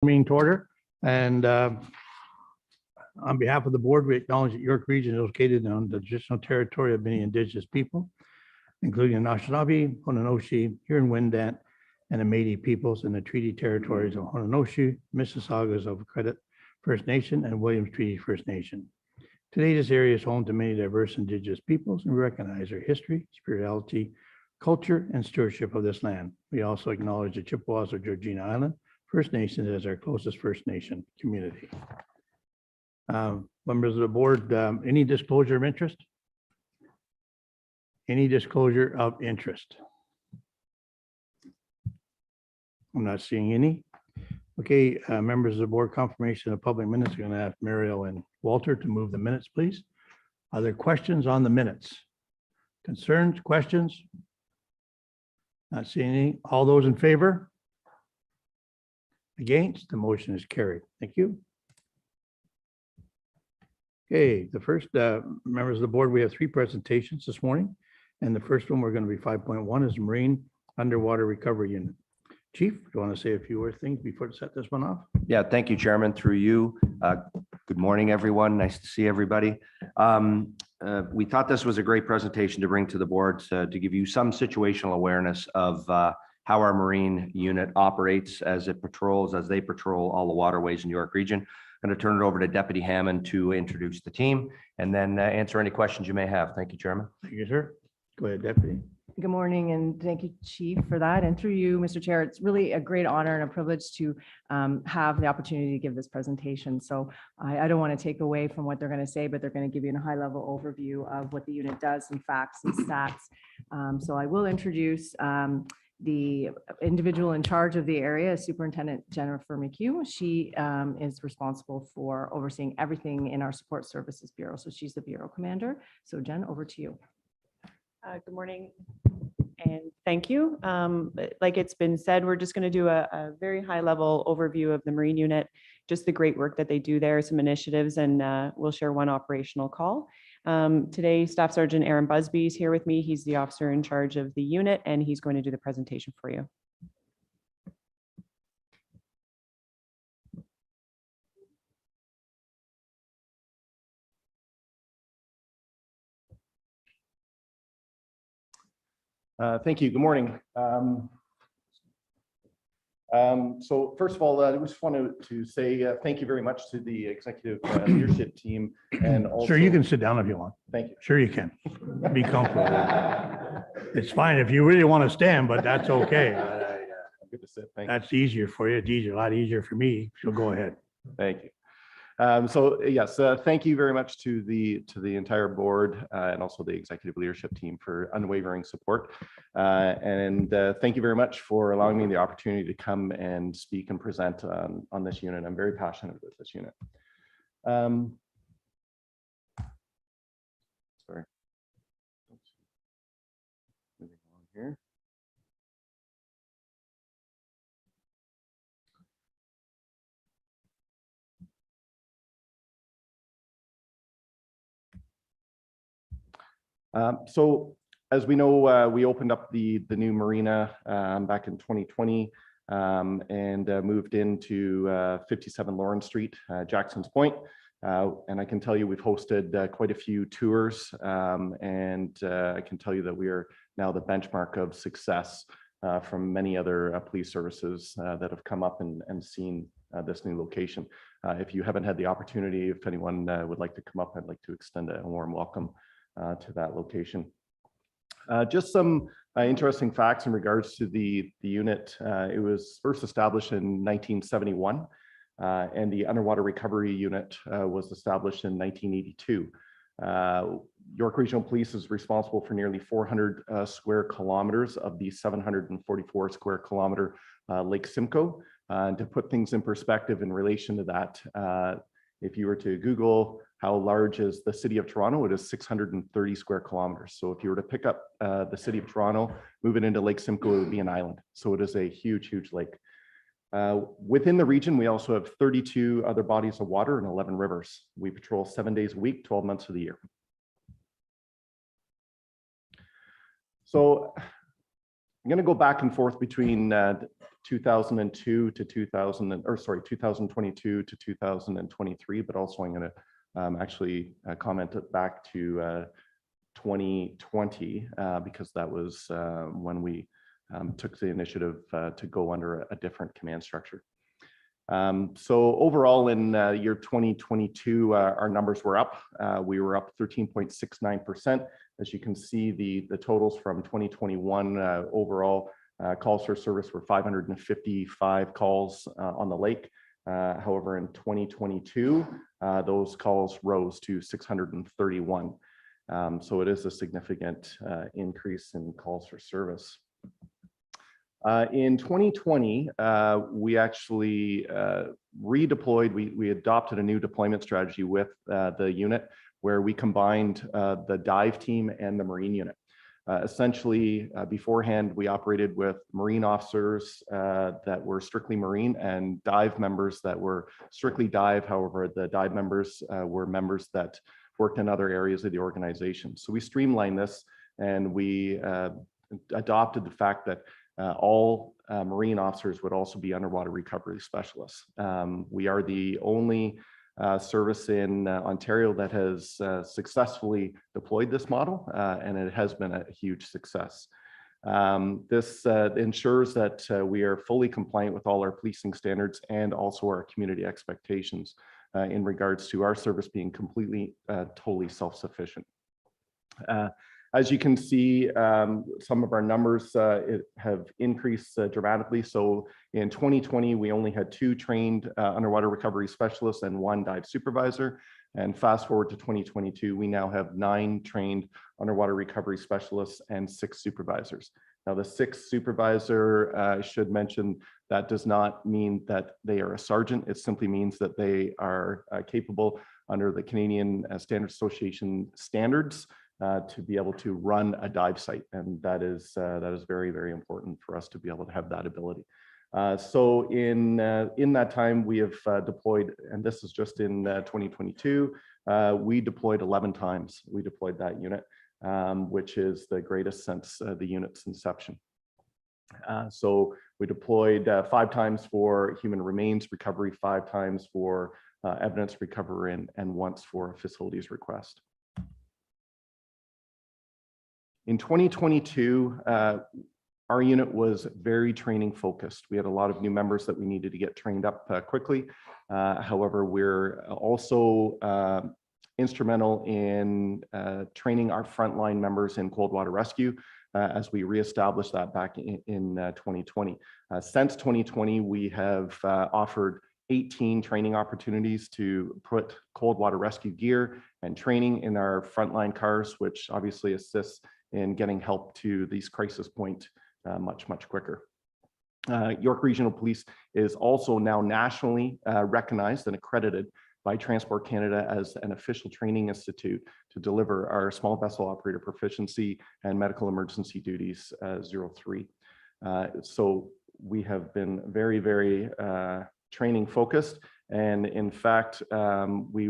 Meeting to order. And on behalf of the board, we acknowledge that York Region is located on the traditional territory of many indigenous people, including the Anishinaabe, Haudenosaunee, Huron-Wendat, and the Métis peoples in the treaty territories of Haudenosaunee, Mississaugas of Credit First Nation, and Williams Treaty First Nation. Today, this area is home to many diverse indigenous peoples, and we recognize their history, spirituality, culture, and stewardship of this land. We also acknowledge the Chippewas of Georgina Island First Nation as our closest First Nation community. Members of the board, any disclosure of interest? Any disclosure of interest? I'm not seeing any. Okay, members of the board, confirmation of public minutes. We're going to have Mariel and Walter to move the minutes, please. Are there questions on the minutes? Concerns, questions? Not seeing any. All those in favor? Against? The motion is carried. Thank you. Okay, the first members of the board, we have three presentations this morning. And the first one we're going to be 5.1 is Marine Underwater Recovery Unit. Chief, do you want to say a few things before to set this one off? Yeah, thank you, Chairman, through you. Good morning, everyone. Nice to see everybody. We thought this was a great presentation to bring to the board to give you some situational awareness of how our Marine unit operates as they patrol all the waterways in York Region. I'm going to turn it over to Deputy Hammond to introduce the team and then answer any questions you may have. Thank you, Chairman. Thank you, sir. Go ahead, Deputy. Good morning, and thank you, Chief, for that. And through you, Mr. Chair, it's really a great honor and a privilege to have the opportunity to give this presentation. So I don't want to take away from what they're going to say, but they're going to give you a high-level overview of what the unit does and facts and stats. So I will introduce the individual in charge of the area, Superintendent Jennifer McHugh. She is responsible for overseeing everything in our Support Services Bureau. So she's the Bureau Commander. So Jen, over to you. Good morning and thank you. Like it's been said, we're just going to do a very high level overview of the Marine unit, just the great work that they do there, some initiatives, and we'll share one operational call. Today, Staff Sergeant Aaron Busby is here with me. He's the officer in charge of the unit and he's going to do the presentation for you. Thank you. Good morning. So first of all, I just wanted to say thank you very much to the executive leadership team and also. Sure, you can sit down if you want. Thank you. Sure you can. Be comfortable. It's fine if you really want to stand, but that's okay. Good to sit. Thank you. That's easier for you. It's easier, a lot easier for me. So go ahead. Thank you. So yes, thank you very much to the entire board and also the executive leadership team for unwavering support. And thank you very much for allowing me the opportunity to come and speak and present on this unit. I'm very passionate about this unit. Sorry. Moving on here. So as we know, we opened up the new marina back in 2020 and moved into 57 Lawrence Street, Jackson's Point. And I can tell you we've hosted quite a few tours and I can tell you that we are now the benchmark of success from many other police services that have come up and seen this new location. If you haven't had the opportunity, if anyone would like to come up, I'd like to extend a warm welcome to that location. Just some interesting facts in regards to the unit. It was first established in 1971 and the Underwater Recovery Unit was established in 1982. York Regional Police is responsible for nearly 400 square kilometers of the 744 square kilometer Lake Simcoe. And to put things in perspective in relation to that, if you were to Google how large is the city of Toronto, it is 630 square kilometers. So if you were to pick up the city of Toronto, move it into Lake Simcoe, it would be an island. So it is a huge, huge lake. Within the region, we also have 32 other bodies of water and 11 rivers. We patrol 7 days a week, 12 months of the year. So I'm going to go back and forth between 2002 to 2022 to 2023, but also I'm going to actually comment it back to 2020 because that was when we took the initiative to go under a different command structure. So overall in year 2022, our numbers were up. We were up 13.69%. As you can see, the totals from 2021 overall calls for service were 555 calls on the lake. However, in 2022, those calls rose to 631. So it is a significant increase in calls for service. In 2020, we actually redeployed, we adopted a new deployment strategy with the unit where we combined the dive team and the Marine unit. Essentially, beforehand, we operated with Marine officers that were strictly Marine and dive members that were strictly dive. However, the dive members were members that worked in other areas of the organization. So we streamlined this and we adopted the fact that all Marine officers would also be underwater recovery specialists. We are the only service in Ontario that has successfully deployed this model, and it has been a huge success. This ensures that we are fully compliant with all our policing standards and also our community expectations in regards to our service being completely, totally self-sufficient. As you can see, some of our numbers have increased dramatically. So in 2020, we only had 2 trained underwater recovery specialists and 1 dive supervisor. And fast forward to 2022, we now have 9 trained underwater recovery specialists and 6 supervisors. Now, the 6th supervisor, I should mention, that does not mean that they are a sergeant. It simply means that they are capable under the Canadian Standards Association standards to be able to run a dive site. And that is very, very important for us to be able to have that ability. So in that time, we have deployed, and this is just in 2022, we deployed 11 times. We deployed that unit, which is the greatest since the unit's inception. So we deployed 5 times for human remains recovery, 5 times for evidence recovery, and once for a facilities request. In 2022, our unit was very training focused. We had a lot of new members that we needed to get trained up quickly. However, we're also instrumental in training our frontline members in cold water rescue as we reestablished that back in 2020. Since 2020, we have offered 18 training opportunities to put cold water rescue gear and training in our frontline cars, which obviously assists in getting help to these crisis points much quicker. York Regional Police is also now nationally recognized and accredited by Transport Canada as an official training institute to deliver our small vessel operator proficiency and medical emergency duties 03. So we have been very training focused, and in fact we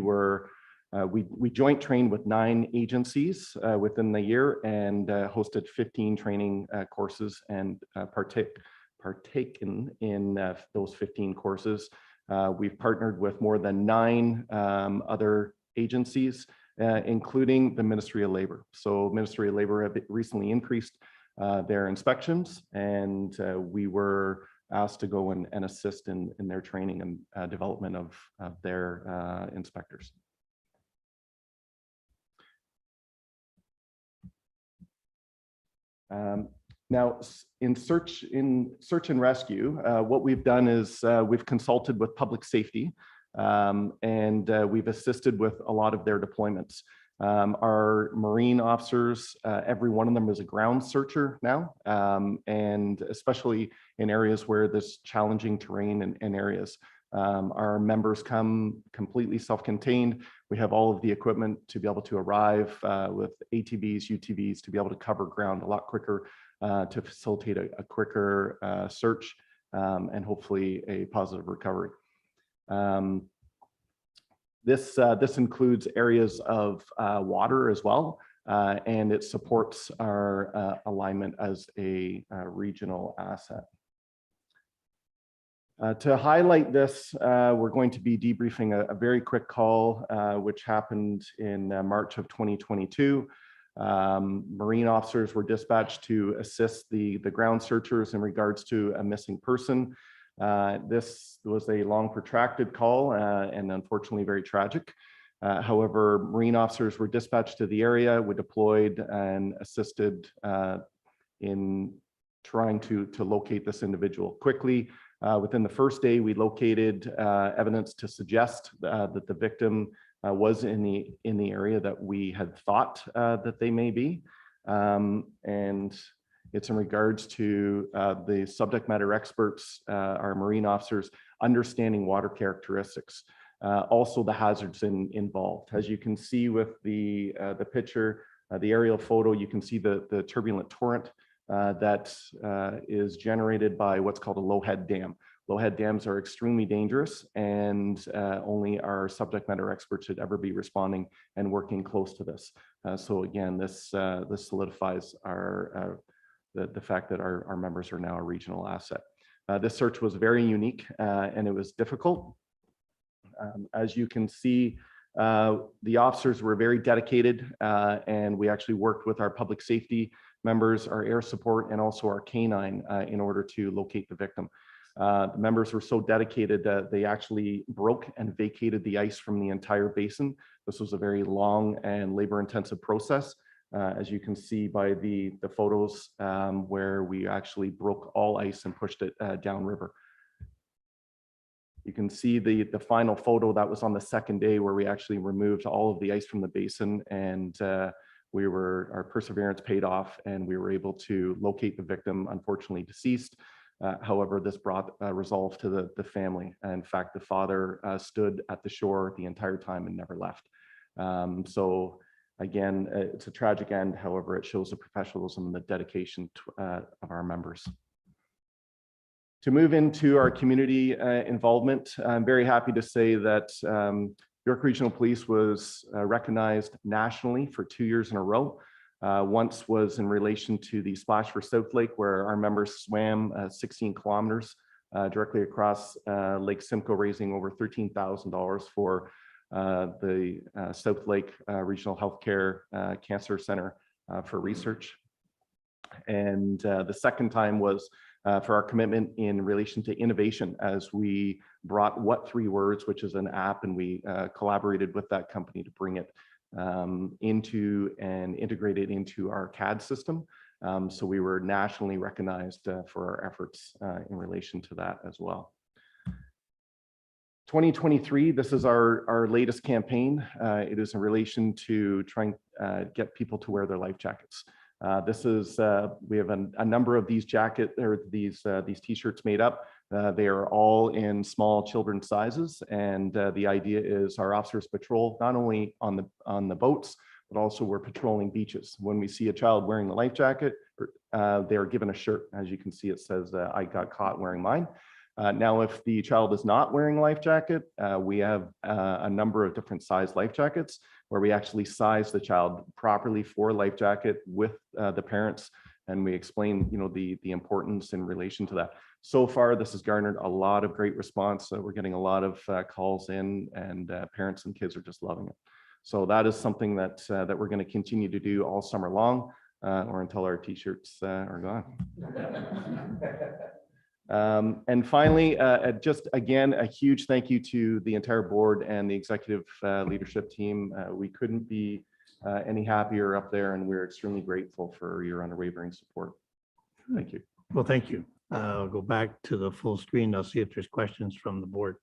joint trained with 9 agencies within the year and hosted 15 training courses and partaken in those 15 courses. We've partnered with more than 9 other agencies, including the Ministry of Labor. So Ministry of Labor have recently increased their inspections, and we were asked to go and assist in their training and development of their inspectors. Now, in search and rescue, what we've done is we've consulted with public safety and we've assisted with a lot of their deployments. Our Marine officers, every one of them is a ground searcher now, and especially in areas where there's challenging terrain and areas. Our members come completely self-contained. We have all of the equipment to be able to arrive with ATVs, UTVs, to be able to cover ground a lot quicker, to facilitate a quicker search and hopefully a positive recovery. This includes areas of water as well, and it supports our alignment as a regional asset. To highlight this, we're going to be debriefing a very quick call, which happened in March of 2022. Marine officers were dispatched to assist the ground searchers in regards to a missing person. This was a long protracted call and unfortunately very tragic. However, Marine officers were dispatched to the area, were deployed and assisted in trying to locate this individual quickly. Within the first day, we located evidence to suggest that the victim was in the area that we had thought that they may be. And it's in regards to the subject matter experts, our marine officers, understanding water characteristics, also the hazards involved. As you can see with the picture, the aerial photo, you can see the turbulent torrent that is generated by what's called a low-head dam. Low-head dams are extremely dangerous, and only our subject matter experts should ever be responding and working close to this. So again, this solidifies the fact that our members are now a regional asset. This search was very unique and it was difficult. As you can see, the officers were very dedicated and we actually worked with our public safety members, our air support, and also our canine in order to locate the victim. The members were so dedicated that they actually broke and vacated the ice from the entire basin. This was a very long and labor-intensive process, as you can see by the photos where we actually broke all ice and pushed it downriver. You can see the final photo that was on the second day where we actually removed all of the ice from the basin, and our perseverance paid off and we were able to locate the victim, unfortunately deceased. However, this brought resolve to the family. In fact, the father stood at the shore the entire time and never left. So again, it's a tragic end. However, it shows the professionalism and the dedication of our members. To move into our community involvement, I'm very happy to say that York Regional Police was recognized nationally for 2 years in a row. Once was in relation to the Splash for South Lake, where our members swam 16 kilometers directly across Lake Simcoe, raising over $13,000 for the South Lake Regional Healthcare Cancer Center for research. And the second time was for our commitment in relation to innovation, as we brought What 3 Words, which is an app, and we collaborated with that company to bring it into and integrate it into our CAD system. So we were nationally recognized for our efforts in relation to that as well. 2023, this is our latest campaign. It is in relation to trying to get people to wear their life jackets. This is, we have a number of these these t-shirts made up. They are all in small children's sizes, and the idea is our officers patrol not only on the boats, but also we're patrolling beaches. When we see a child wearing the life jacket, they are given a shirt. As you can see, it says, "I got caught wearing mine." Now, if the child is not wearing a life jacket, we have a number of different size life jackets where we actually size the child properly for a life jacket with the parents, and we explain, the importance in relation to that. So far, this has garnered a lot of great response. We're getting a lot of calls in, and parents and kids are just loving it. So that is something that we're going to continue to do all summer long, or until our t-shirts are gone. And finally, just again, a huge thank you to the entire board and the executive leadership team. We couldn't be any happier up there, and we're extremely grateful for your unwavering support. Thank you. Well, thank you. I'll go back to the full screen. I'll see if there's questions from the board.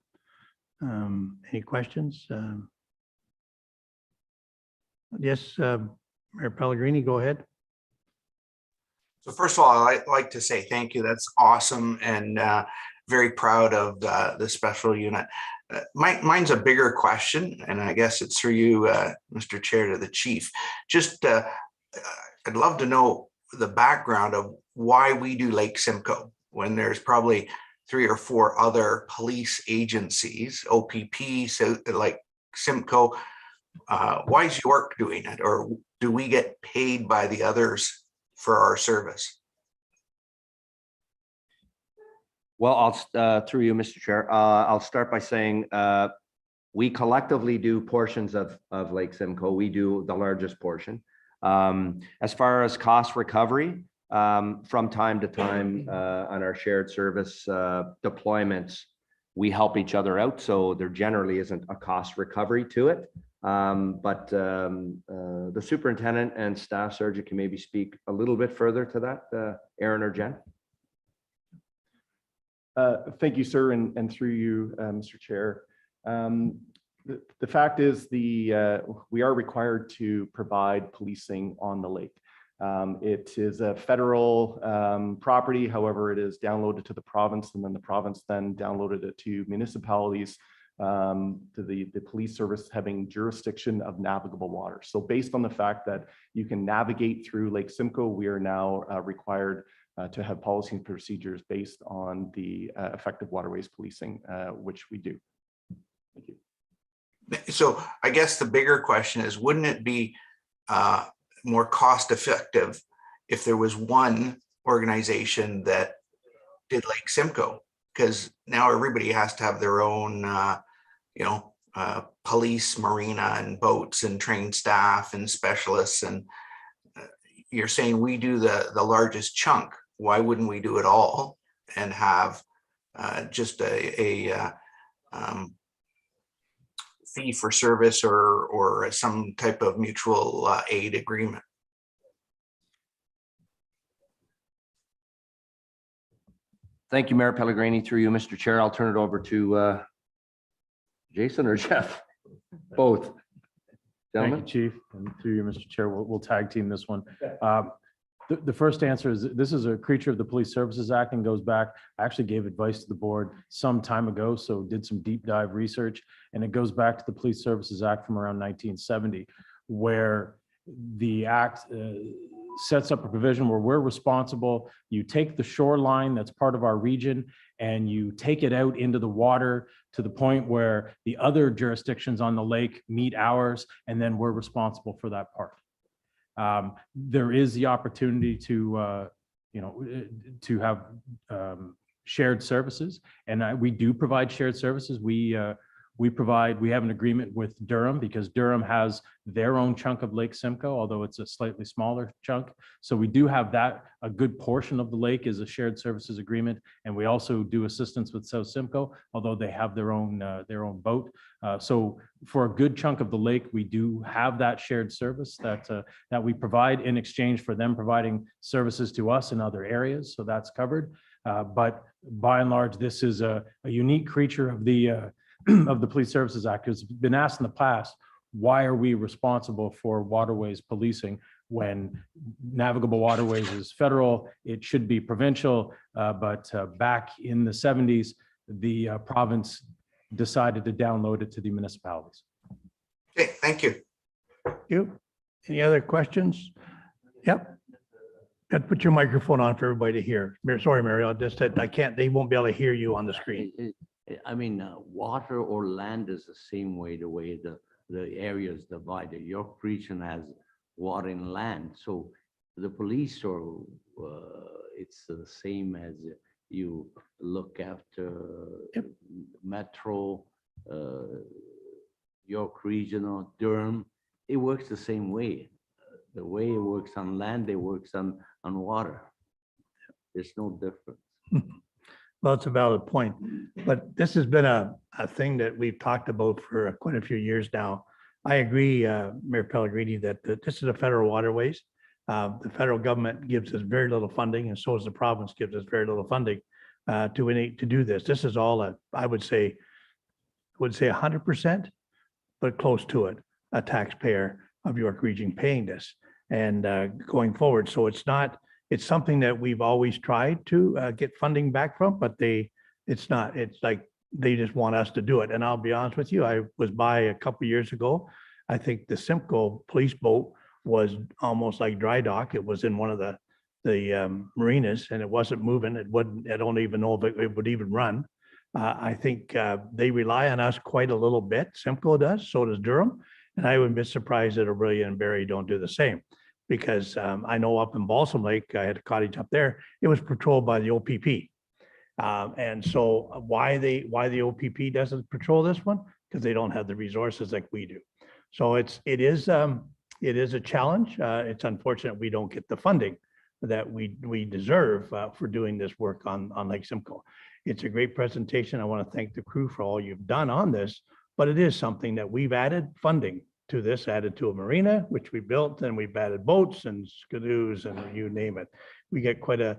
Any questions? Yes, Mayor Pellegrini, go ahead. So first of all, I'd like to say thank you. That's awesome, and very proud of the special unit. Mine's a bigger question, and I guess it's for you, Mr. Chair, to the chief. Just I'd love to know the background of why we do Lake Simcoe when there's probably 3 or 4 other police agencies, OPP, so like Simcoe. Why is York doing it, or do we get paid by the others for our service? Well, through you, Mr. Chair, I'll start by saying, we collectively do portions of Lake Simcoe. We do the largest portion. As far as cost recovery, from time to time, on our shared service deployments, we help each other out. So there generally isn't a cost recovery to it. But the superintendent and staff sergeant can maybe speak a little bit further to that, Aaron or Jen. Thank you, sir, and through you, Mr. Chair. The fact is we are required to provide policing on the lake. It is a federal property. However, it is downloaded to the province, and then the province then downloaded it to municipalities, to the police service having jurisdiction of navigable water. So based on the fact that you can navigate through Lake Simcoe, we are now required to have policy and procedures based on the effective waterways policing, which we do. Thank you. So I guess the bigger question is, wouldn't it be more cost effective if there was one organization that did Lake Simcoe? Because now everybody has to have their own, police, marina, and boats, and trained staff and specialists. And you're saying we do the largest chunk. Why wouldn't we do it all and have just a fee for service or some type of mutual aid agreement? Thank you, Mayor Pellegrini. Through you, Mr. Chair, I'll turn it over to Jason or Jeff. Both. Thank Gentlemen. you, Chief, and through you, Mr. Chair, we'll tag team this one. The first answer is, this is a creature of the Police Services Act and goes back, I actually gave advice to the board some time ago, so did some deep dive research, and it goes back to the Police Services Act from around 1970, where the act sets up a provision where we're responsible. You take the shoreline that's part of our region and you take it out into the water to the point where the other jurisdictions on the lake meet ours, and then we're responsible for that part. There is the opportunity to have shared services, and we do provide shared services. We have an agreement with Durham because Durham has their own chunk of Lake Simcoe, although it's a slightly smaller chunk. So we do have that. A good portion of the lake is a shared services agreement, and we also do assistance with South Simcoe, although they have their own boat. So for a good chunk of the lake, we do have that shared service that we provide in exchange for them providing services to us in other areas. So that's covered. But by and large, this is a unique creature of the Police Services Act. It's been asked in the past, why are we responsible for waterways policing when navigable waterways is federal? It should be provincial, but back in the 70s, the province decided to download it to the municipalities. Okay, thank you. Thank you. Any other questions? Yep. Got to put your microphone on for everybody to hear. Sorry, Mary, just that they won't be able to hear you on the screen. Water or land is the same way, the way the area is divided. York region has water and land. So the police it's the same as you look after Metro, York Regional, Durham. It works the same way. The way it works on land, it works on water. There's no difference. Well, it's a valid point, but this has been a thing that we've talked about for quite a few years now. I agree, Mayor Pellegrini, that this is a federal waterways. The federal government gives us very little funding, and so does the province gives us very little funding to do this. This is all I would say 100%, but close to it, a taxpayer of York Region paying this and going forward. So it's something that we've always tried to get funding back from, but it's like they just want us to do it. And I'll be honest with you, I was by a couple of years ago. I think the Simcoe police boat was almost like dry dock. It was in one of the marinas and it wasn't moving. I don't even know if it would even run. I think they rely on us quite a little bit. Simcoe does, so does Durham. And I wouldn't be surprised that Orillia and Barrie don't do the same. Because I know up in Balsam Lake, I had a cottage up there, it was patrolled by the OPP. And so why the OPP doesn't patrol this one? Because they don't have the resources like we do. So it is a challenge. It's unfortunate we don't get the funding that we deserve for doing this work on Lake Simcoe. It's a great presentation. I want to thank the crew for all you've done on this, but it is something that we've added funding to this, added to a marina, which we built, and we've added boats and canoes and you name it. We get quite a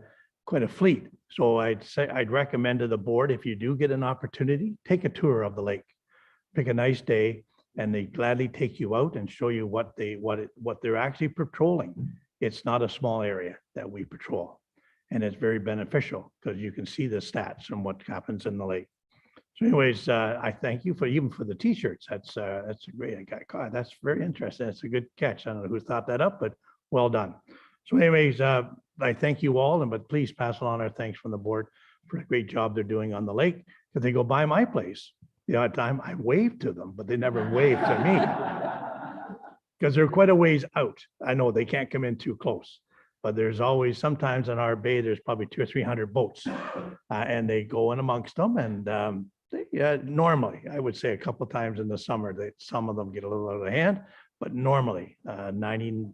fleet. So I'd recommend to the board, if you do get an opportunity, take a tour of the lake. Pick a nice day and they gladly take you out and show you what they're actually patrolling. It's not a small area that we patrol. And it's very beneficial because you can see the stats and what happens in the lake. So anyways, I thank you even for the t-shirts. That's a great, God, that's very interesting. That's a good catch. I don't know who thought that up, but well done. So anyways, I thank you all, but please pass along our thanks from the board for a great job they're doing on the lake. If they go by my place, the odd time I wave to them, but they never wave to me. Because they're quite a ways out. I know they can't come in too close, but there's always, sometimes in our bay, there's probably 200 or 300 boats. And they go in amongst them and normally, I would say a couple of times in the summer that some of them get a little out of hand, but normally 95%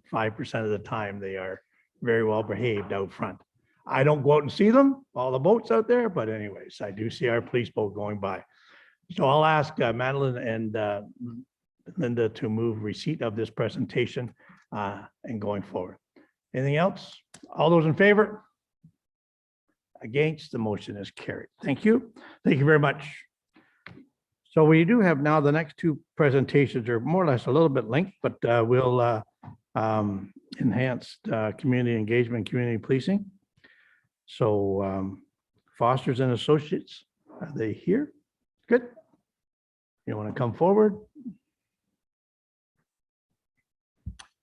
of the time they are very well behaved out front. I don't go out and see them, all the boats out there, but anyways, I do see our police boat going by. So I'll ask Madeline and Linda to move receipt of this presentation and going forward. Anything else? All those in favor? Against, the motion is carried. Thank you. Thank you very much. So we do have now the next two presentations are more or less a little bit linked, but we'll enhance community engagement, community policing. So Foster's and Associates, are they here? Good. You want to come forward?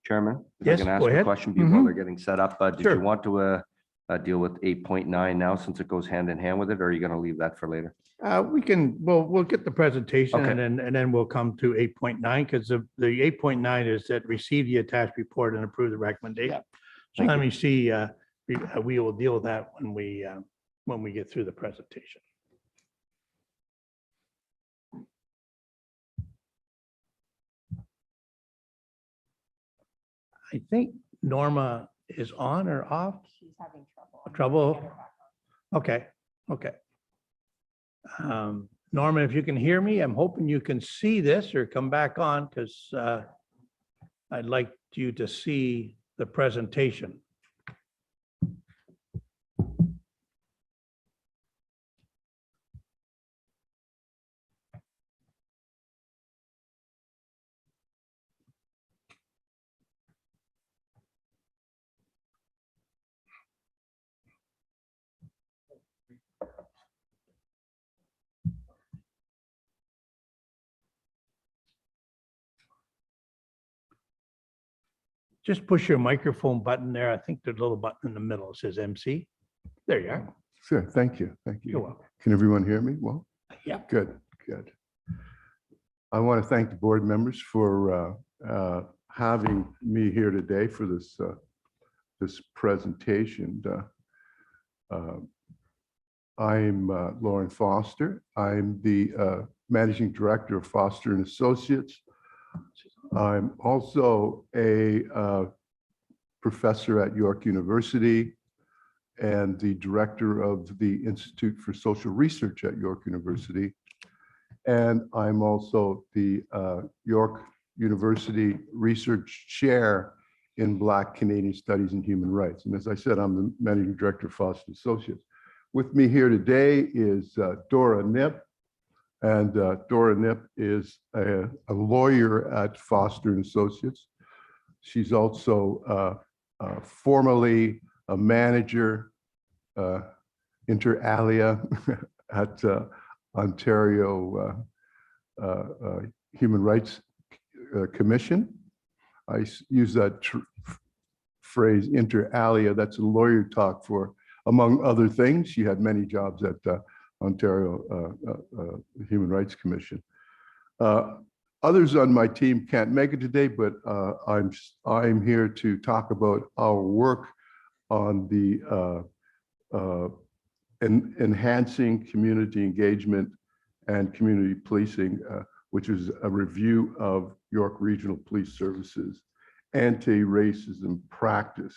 Chairman, if I Yes, can go ask a ahead. question before Mhm. they're getting set up. Did Sure. you want to deal with 8.9 now since it goes hand in hand with it, or are you going to leave that for later? We'll get the presentation Okay. and then we'll come to 8.9 because the 8.9 is that receive the attached report and approve the recommendation. So Thank let you. me see, we will deal with that when we get through the presentation. I think Norma is on or off? She's having trouble. Trouble? Okay. Norma, if you can hear me, I'm hoping you can see this or come back on because I'd like you to see the presentation. Just push your microphone button there. I think there's a little button in the middle. It says MC. There you are. Sure, thank you, thank You're you. welcome. Can everyone hear me? Well, Yeah. good. I want to thank the board members for having me here today for this presentation. I'm Lauren Foster. I'm the Managing Director of Foster and Associates. I'm also a professor at York University and the director of the Institute for Social Research at York University. And I'm also the York University Research Chair in Black Canadian Studies and Human Rights. And as I said, I'm the Managing Director of Foster Associates. With me here today is Dora Nip. And Dora Nip is a lawyer at Foster and Associates. She's also formerly a manager inter alia at Ontario Human Rights Commission. I use that phrase inter alia. That's a lawyer talk for, among other things. She had many jobs at Ontario Human Rights Commission. Others on my team can't make it today, but I'm here to talk about our work on the enhancing community engagement and community policing, which is a review of York Regional Police Services anti-racism practice.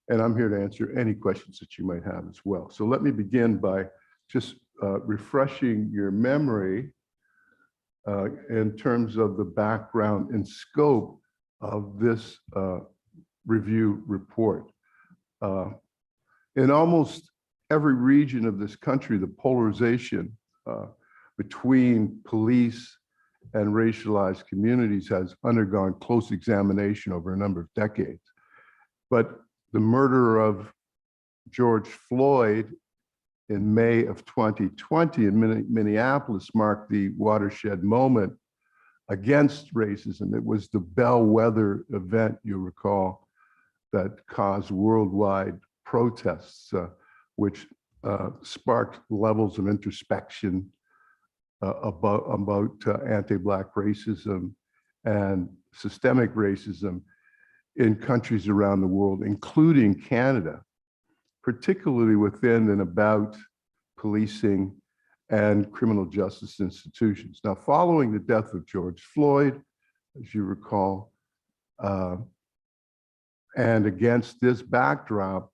And I'm here to answer any questions that you might have as well. So let me begin by just refreshing your memory in terms of the background and scope of this review report. In almost every region of this country, the polarization between police and racialized communities has undergone close examination over a number of decades. But the murder of George Floyd in May of 2020 in Minneapolis marked the watershed moment against racism. It was the bellwether event, you recall, that caused worldwide protests, which sparked levels of introspection about anti-Black racism and systemic racism in countries around the world, including Canada, particularly within and about policing and criminal justice institutions. Now, following the death of George Floyd, as you recall, and against this backdrop,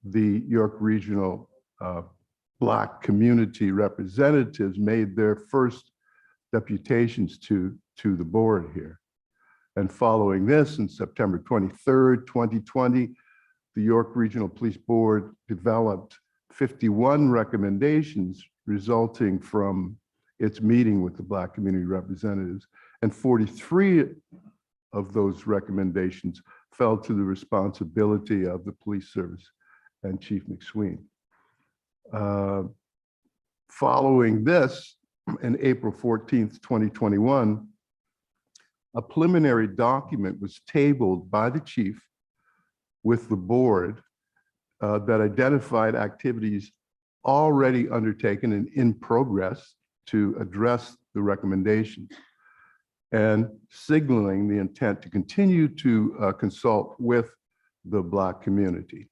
the York Regional Black community representatives made their first deputations to the board here. And following this, on September 23rd, 2020, the York Regional Police Board developed 51 recommendations resulting from its meeting with the Black community representatives. And 43 of those recommendations fell to the responsibility of the police service and Chief McSween. Following this, in April 14th, 2021, a preliminary document was tabled by the chief with the board that identified activities already undertaken and in progress to address the recommendations, and signaling the intent to continue to consult with the Black community.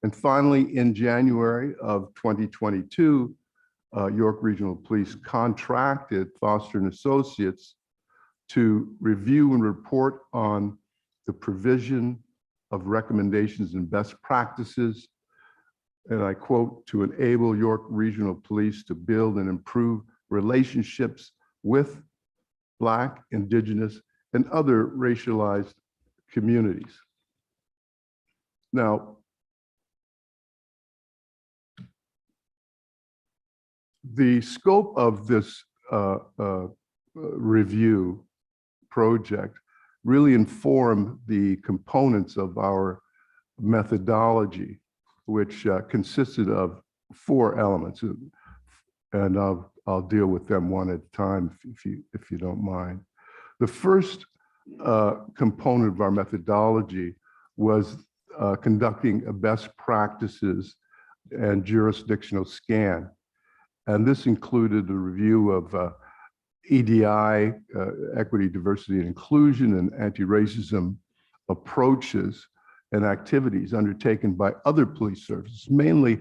And finally, in January of 2022, York Regional Police contracted Foster and Associates to review and report on the provision of recommendations and best practices, and I quote, to enable York Regional Police to build and improve relationships with Black, Indigenous, and other racialized communities. Now, the scope of this review project really informed the components of our methodology, which consisted of 4 elements, and I'll deal with them one at a time if you don't mind. The first component of our methodology was conducting a best practices and jurisdictional scan. And this included a review of EDI, equity, diversity, and inclusion, and anti-racism approaches and activities undertaken by other police services, mainly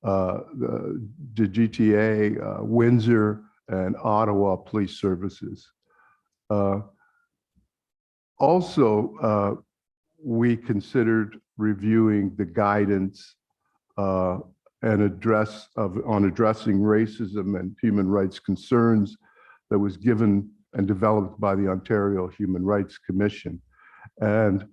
the GTA, Windsor, and Ottawa police services. Also, we considered reviewing the guidance and on addressing racism and human rights concerns that was given and developed by the Ontario Human Rights Commission. And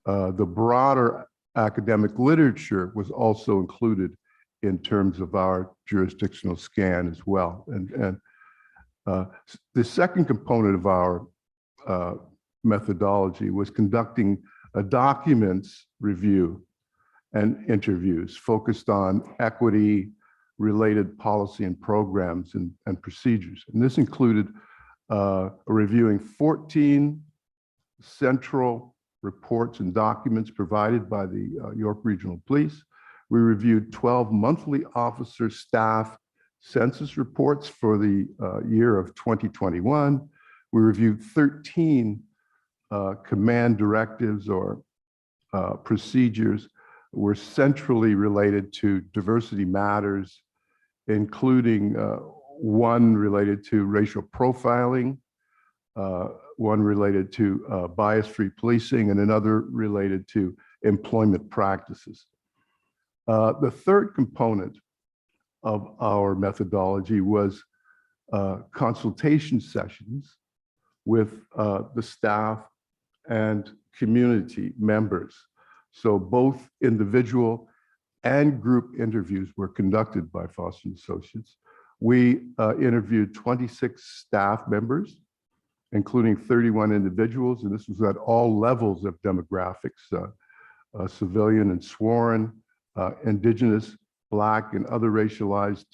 the broader academic literature was also included in terms of our jurisdictional scan as well. And the second component of our methodology was conducting a documents review and interviews focused on equity, related policy and programs and procedures. And this included reviewing 14 central reports and documents provided by the York Regional Police. We reviewed 12 monthly officer staff census reports for the year of 2021. We reviewed 13 command directives or procedures were centrally related to diversity matters, including one related to racial profiling, one related to bias-free policing, and another related to employment practices. The third component of our methodology was consultation sessions with the staff and community members. So both individual and group interviews were conducted by Foster & Associates. We interviewed 26 staff members, including 31 individuals, and this was at all levels of demographics, civilian and sworn, Indigenous, Black, and other racialized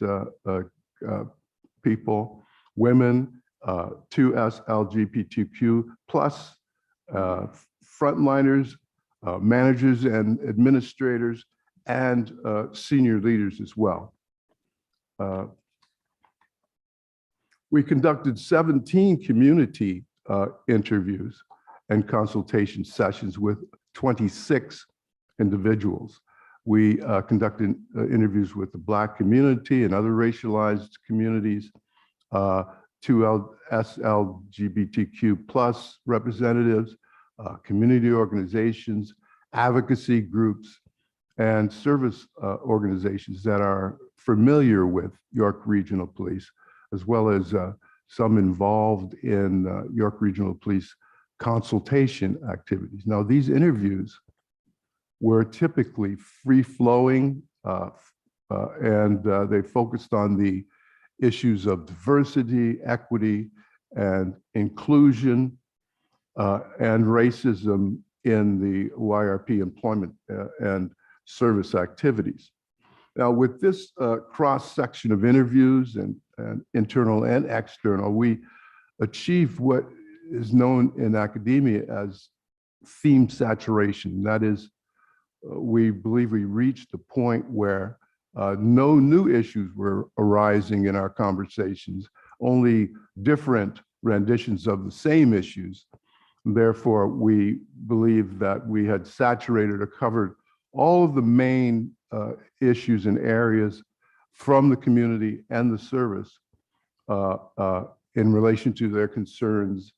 people, women, 2S LGBTQ plus, frontliners, managers and administrators, and senior leaders as well. We conducted 17 community interviews and consultation sessions with 26 individuals. We conducted interviews with the Black community and other racialized communities, 2S LGBTQ plus representatives, community organizations, advocacy groups, and service organizations that are familiar with York Regional Police, as well as some involved in York Regional Police consultation activities. Now, these interviews were typically free-flowing, and they focused on the issues of diversity, equity, and inclusion, and racism in the YRP employment and service activities. Now, with this cross-section of interviews and internal and external, we achieved what is known in academia as theme saturation. That is, we believe we reached a point where no new issues were arising in our conversations, only different renditions of the same issues. Therefore, we believe that we had saturated or covered all of the main issues and areas from the community and the service in relation to their concerns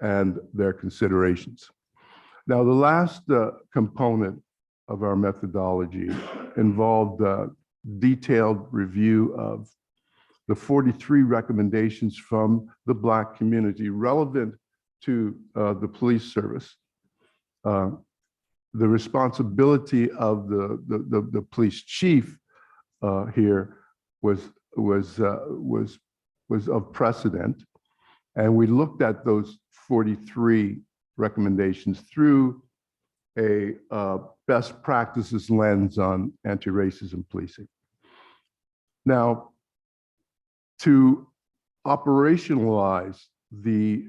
and their considerations. Now, the last component of our methodology involved a detailed review of the 43 recommendations from the Black community relevant to the police service. The responsibility of the police chief here was of precedent, and we looked at those 43 recommendations through a best practices lens on anti-racism policing. Now, to operationalize the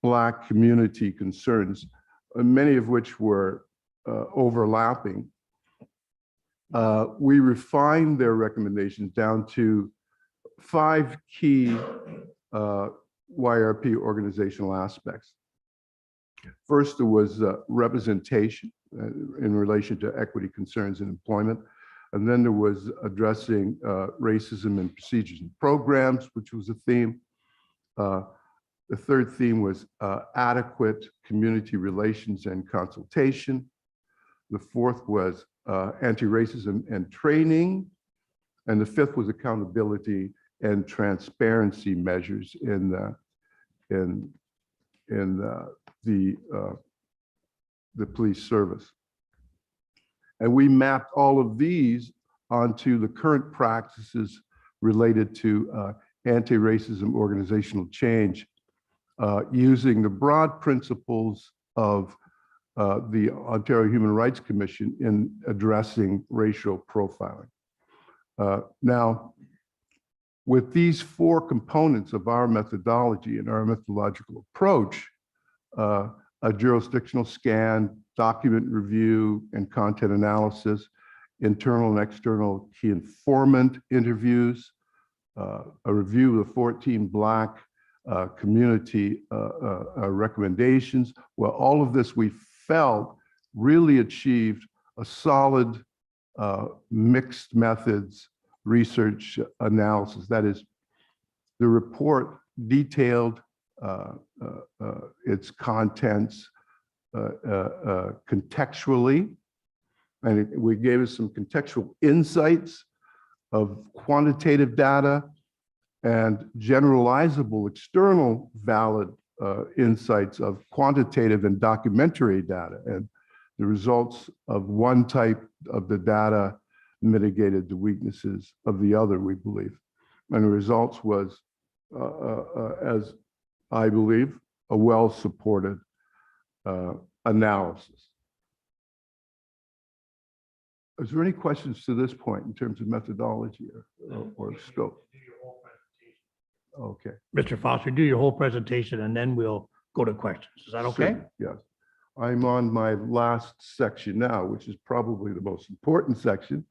Black community concerns, many of which were overlapping, we refined their recommendations down to 5 key YRP organizational aspects. First, there was representation in relation to equity concerns in employment. And then there was addressing racism in procedures and programs, which was a theme. The third theme was adequate community relations and consultation. The fourth was anti-racism and training. And the fifth was accountability and transparency measures in the police service. And we mapped all of these onto the current practices related to anti-racism organizational change using the broad principles of the Ontario Human Rights Commission in addressing racial profiling. Now, with these 4 components of our methodology and our methodological approach, a jurisdictional scan, document review and content analysis, internal and external key informant interviews, a review of the 14 Black community recommendations. Well, all of this we felt really achieved a solid mixed methods research analysis. That is, the report detailed its contents contextually, and we gave us some contextual insights of quantitative data and generalizable external valid insights of quantitative and documentary data. And the results of one type of the data mitigated the weaknesses of the other, we believe. And the results was, as I believe, a well-supported analysis. Is there any questions to this point in terms of methodology or scope? Okay. Mr. Foster, do your whole presentation and then we'll go to questions. Is that okay? Sure, yes. I'm on my last section now, which is probably the most important section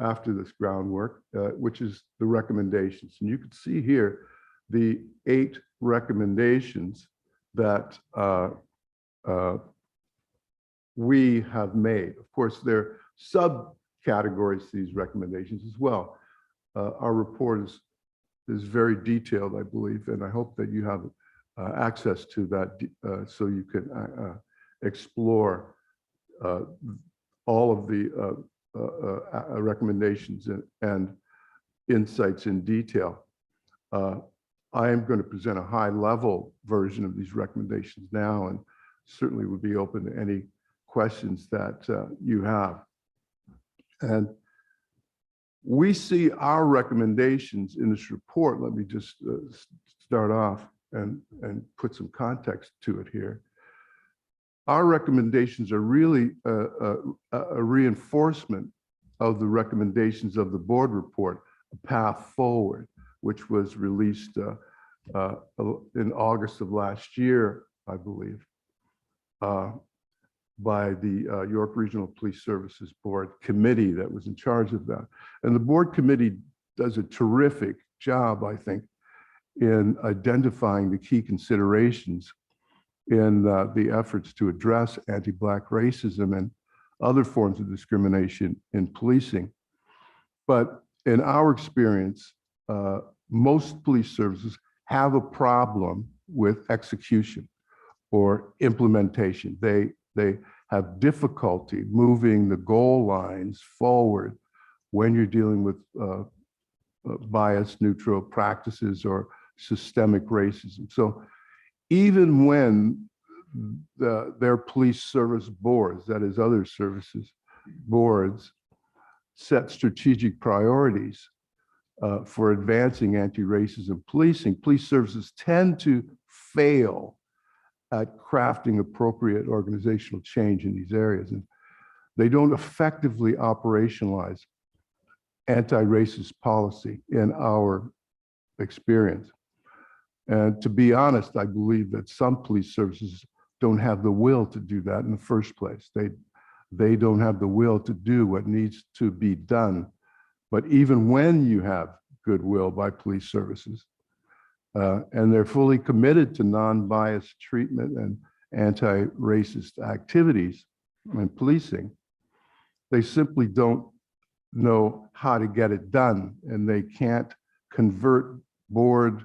after this groundwork, which is the recommendations. And you can see here the 8 recommendations that we have made. Of course, there are subcategories to these recommendations as well. Our report is very detailed, I believe, and I hope that you have access to that so you can explore all of the recommendations and insights in detail. I am going to present a high-level version of these recommendations now, and certainly would be open to any questions that you have. And we see our recommendations in this report. Let me just start off and put some context to it here. Our recommendations are really a reinforcement of the recommendations of the board report, A Path Forward, which was released in August of last year, I believe, by the York Regional Police Services Board committee that was in charge of that. And the board committee does a terrific job, I think, in identifying the key considerations in the efforts to address anti-Black racism and other forms of discrimination in policing. But in our experience, most police services have a problem with execution or implementation. They have difficulty moving the goal lines forward when you're dealing with bias neutral practices or systemic racism. So even when their police service boards, that is other services boards, set strategic priorities for advancing anti-racism policing, police services tend to fail at crafting appropriate organizational change in these areas. And they don't effectively operationalize anti-racist policy in our experience. And to be honest, I believe that some police services don't have the will to do that in the first place. They don't have the will to do what needs to be done. But even when you have goodwill by police services, and they're fully committed to non-biased treatment and anti-racist activities and policing, they simply don't know how to get it done, and they can't convert board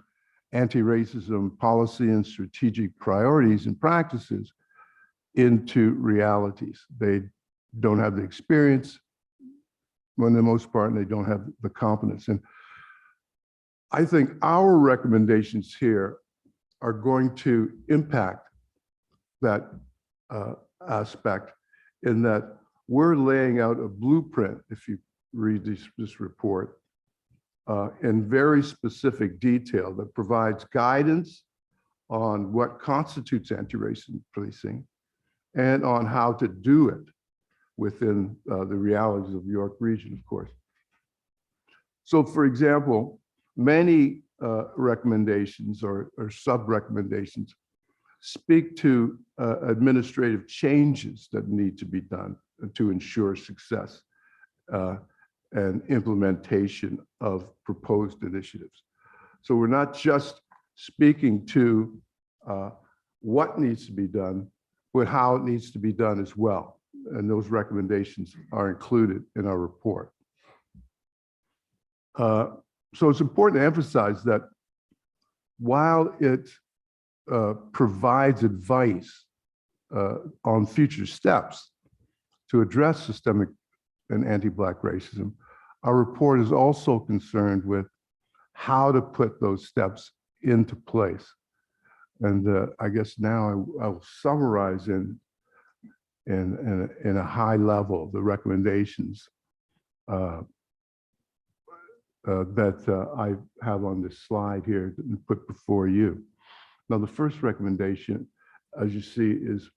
anti-racism policy and strategic priorities and practices into realities. They don't have the experience, for the most part, and they don't have the competence. And I think our recommendations here are going to impact that aspect, in that we're laying out a blueprint, if you read this report, in very specific detail that provides guidance on what constitutes anti-racism policing and on how to do it within the realities of the York region, of course. So for example, many recommendations or sub-recommendations speak to administrative changes that need to be done to ensure success and implementation of proposed initiatives. So we're not just speaking to what needs to be done, but how it needs to be done as well. and those recommendations are included in our report. So it's important to emphasize that while it provides advice on future steps to address systemic and anti-Black racism, our report is also concerned with how to put those steps into place. And I guess now I will summarize in a high level the recommendations that I have on this slide here and put before you. Now, the first recommendation, as you see, is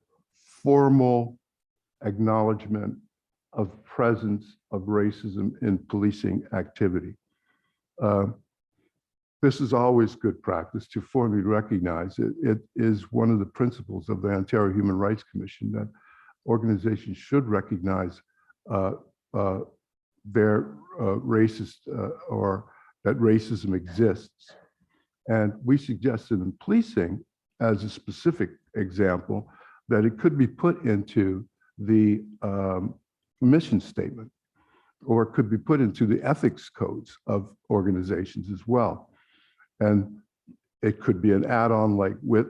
formal acknowledgement of presence of racism in policing activity. This is always good practice to formally recognize it. It is one of the principles of the Ontario Human Rights Commission that organizations should recognize their racist or that racism exists. And we suggested in policing, as a specific example, that it could be put into the mission statement, or it could be put into the ethics codes of organizations as well. And it could be an add-on like we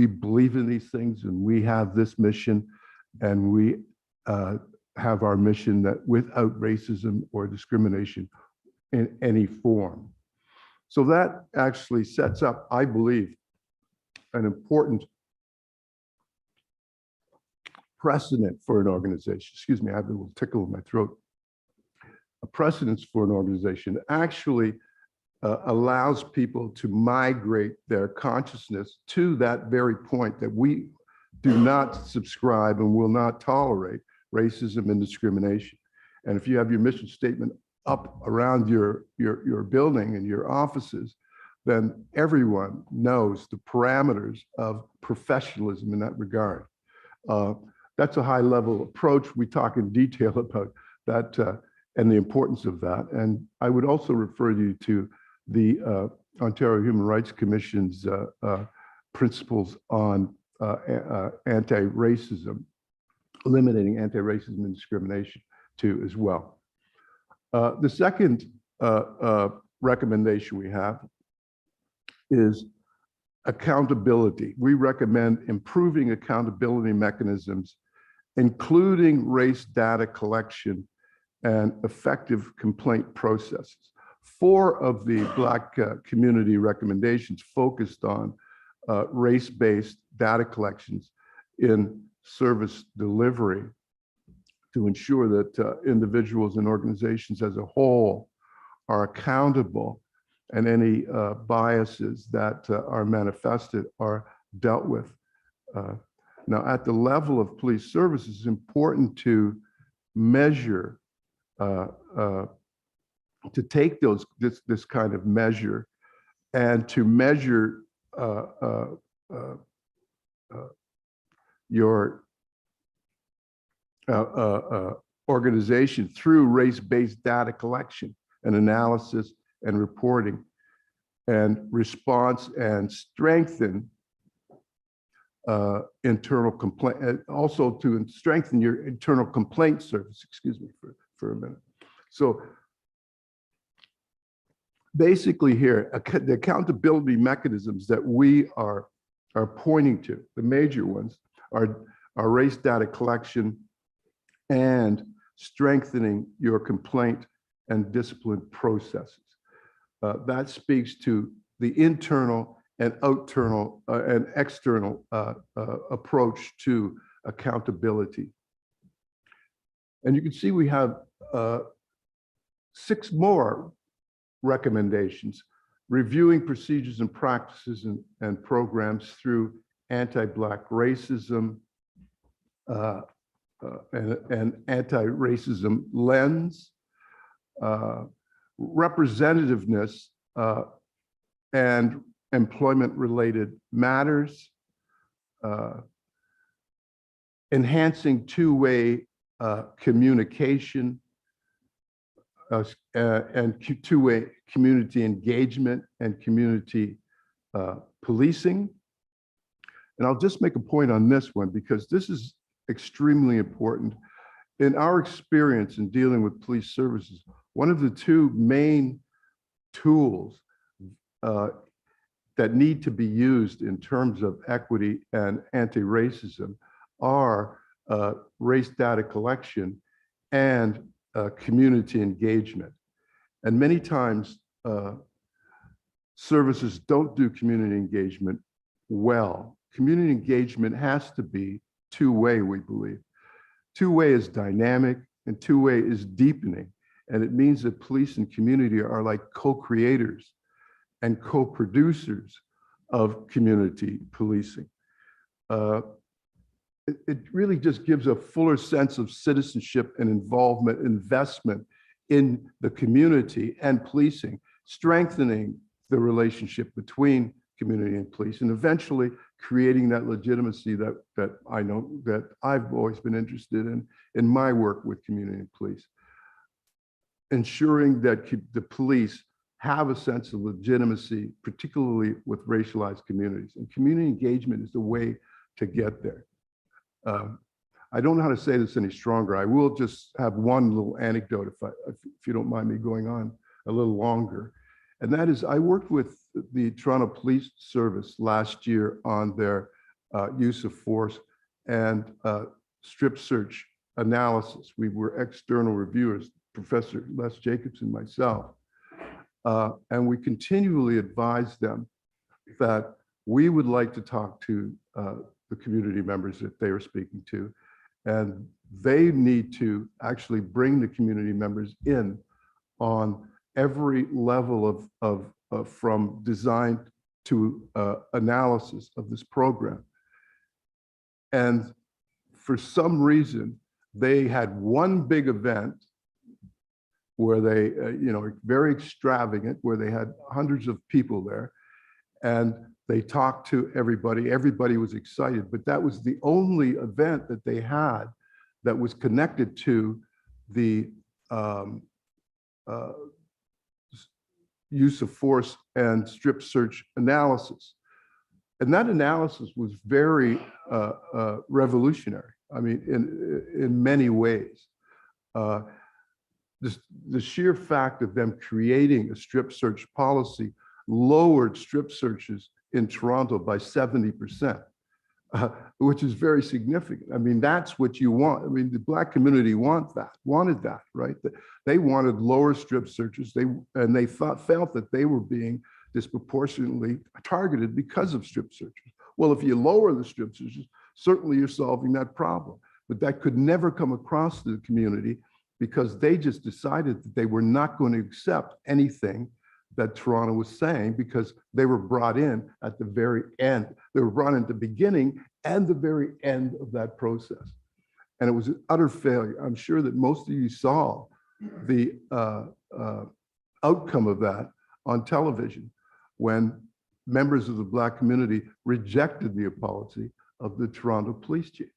believe in these things and we have this mission and we have our mission that without racism or discrimination in any form. So that actually sets up, I believe, an important precedent for an organization. Excuse me, I have a little tickle in my throat. A precedence for an organization actually allows people to migrate their consciousness to that very point that we do not subscribe and will not tolerate racism and discrimination. And if you have your mission statement up around your building and your offices, then everyone knows the parameters of professionalism in that regard. That's a high level approach. We talk in detail about that and the importance of that. And I would also refer you to the Ontario Human Rights Commission's principles on anti-racism, eliminating anti-racism and discrimination too as well. The second recommendation we have is accountability. We recommend improving accountability mechanisms, including race data collection and effective complaint processes. 4 of the Black community recommendations focused on race-based data collections in service delivery to ensure that individuals and organizations as a whole are accountable and any biases that are manifested are dealt with. Now, at the level of police services, it's important to measure, to take this kind of measure and to measure your organization through race-based data collection and analysis and reporting and response, and strengthen internal complaint, also to strengthen your internal complaint service, excuse me for a minute. So basically here, the accountability mechanisms that we are pointing to, the major ones, are race data collection and strengthening your complaint and discipline processes. That speaks to the internal and external approach to accountability. And you can see we have 6 more recommendations: reviewing procedures and practices and programs through anti-Black racism and anti-racism lens, representativeness and employment-related matters, enhancing two-way communication and two-way community engagement and community policing. And I'll just make a point on this one, because this is extremely important. In our experience in dealing with police services, one of the two main tools that need to be used in terms of equity and anti-racism are race data collection and community engagement. And many times, services don't do community engagement well. Community engagement has to be two-way, we believe. Two-way is dynamic and two-way is deepening. And it means that police and community are like co-creators and co-producers of community policing. It really just gives a fuller sense of citizenship and involvement, investment in the community and policing, strengthening the relationship between community and police, and eventually creating that legitimacy that I know that I've always been interested in my work with community and police. Ensuring that the police have a sense of legitimacy, particularly with racialized communities. And community engagement is the way to get there. I don't know how to say this any stronger. I will just have one little anecdote if you don't mind me going on a little longer. And that is, I worked with the Toronto Police Service last year on their use of force and strip search analysis. We were external reviewers, Professor Les Jacobs and myself. And we continually advised them that we would like to talk to the community members that they are speaking to, and they need to actually bring the community members in on every level of from design to analysis of this program. And for some reason, they had one big event where they, very extravagant, where they had hundreds of people there, and they talked to everybody. Everybody was excited, but that was the only event that they had that was connected to the use of force and strip search analysis. And that analysis was very revolutionary. I mean, in many ways. The sheer fact of them creating a strip search policy lowered strip searches in Toronto by 70%, which is very significant. I mean, that's what you want. I mean, the Black community wanted that, right? They wanted lower strip searches. They felt that they were being disproportionately targeted because of strip searches. Well, if you lower the strip searches, certainly you're solving that problem. But that could never come across to the community because they just decided that they were not going to accept anything that Toronto was saying because they were brought in at the very end. They were brought in at the beginning and the very end of that process. And it was an utter failure. I'm sure that most of you saw the outcome of that on television when members of the Black community rejected the apology of the Toronto police chief.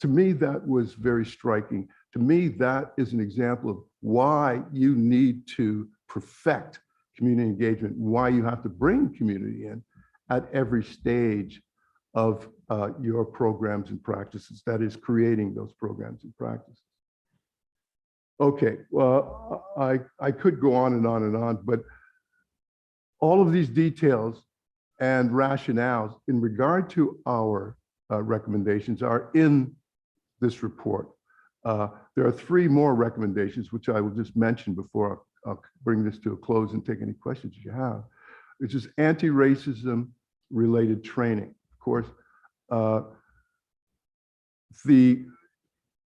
To me, that was very striking. To me, that is an example of why you need to perfect community engagement, why you have to bring community in at every stage of your programs and practices, that is creating those programs and practices. Okay, well, I could go on and on and on, but all of these details and rationales in regard to our recommendations are in this report. There are three more recommendations, which I will just mention before I'll bring this to a close and take any questions you have, which is anti-racism related training. Of course, the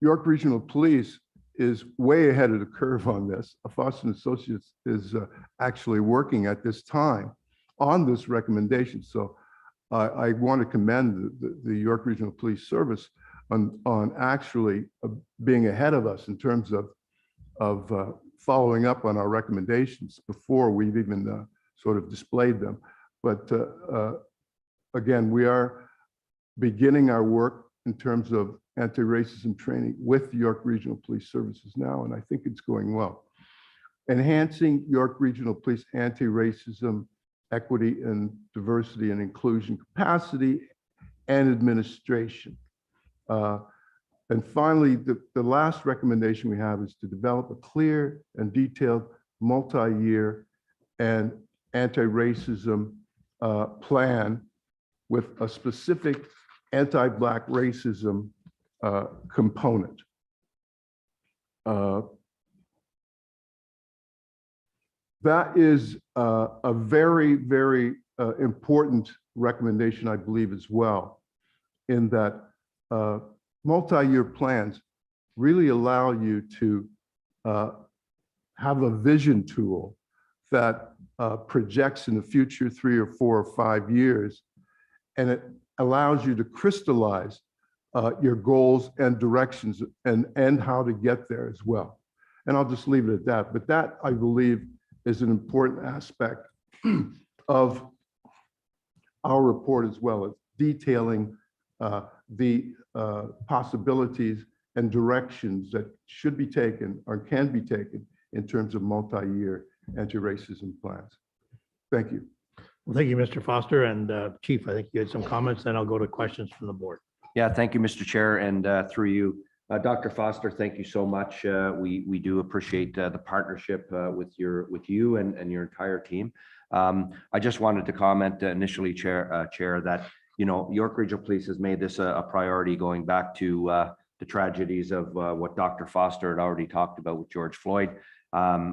York Regional Police is way ahead of the curve on this. Foster & Associates is actually working at this time on this recommendation. So I want to commend the York Regional Police Service on actually being ahead of us in terms of following up on our recommendations before we've even sort of displayed them. But again, we are beginning our work in terms of anti-racism training with York Regional Police Services now, and I think it's going well. Enhancing York Regional Police anti-racism, equity and diversity and inclusion capacity and administration. And finally, the last recommendation we have is to develop a clear and detailed multi-year and anti-racism plan with a specific anti-Black racism component. That is a very, very important recommendation, I believe, as well, in that multi-year plans really allow you to have a vision tool that projects in the future 3 or 4 or 5 years, and it allows you to crystallize your goals and directions and how to get there as well. And I'll just leave it at that. But that, I believe, is an important aspect of our report, as well as detailing the possibilities and directions that should be taken or can be taken in terms of multi-year anti-racism plans. Thank you. Well, thank you, Mr. Foster. And Chief, I think you had some comments, then I'll go to questions from the board. Yeah, thank you, Mr. Chair, and through you, Dr. Foster, thank you so much. We do appreciate the partnership with you and your entire team. I just wanted to comment initially, Chair, that York Regional Police has made this a priority going back to the tragedies of what Dr. Foster had already talked about with George Floyd.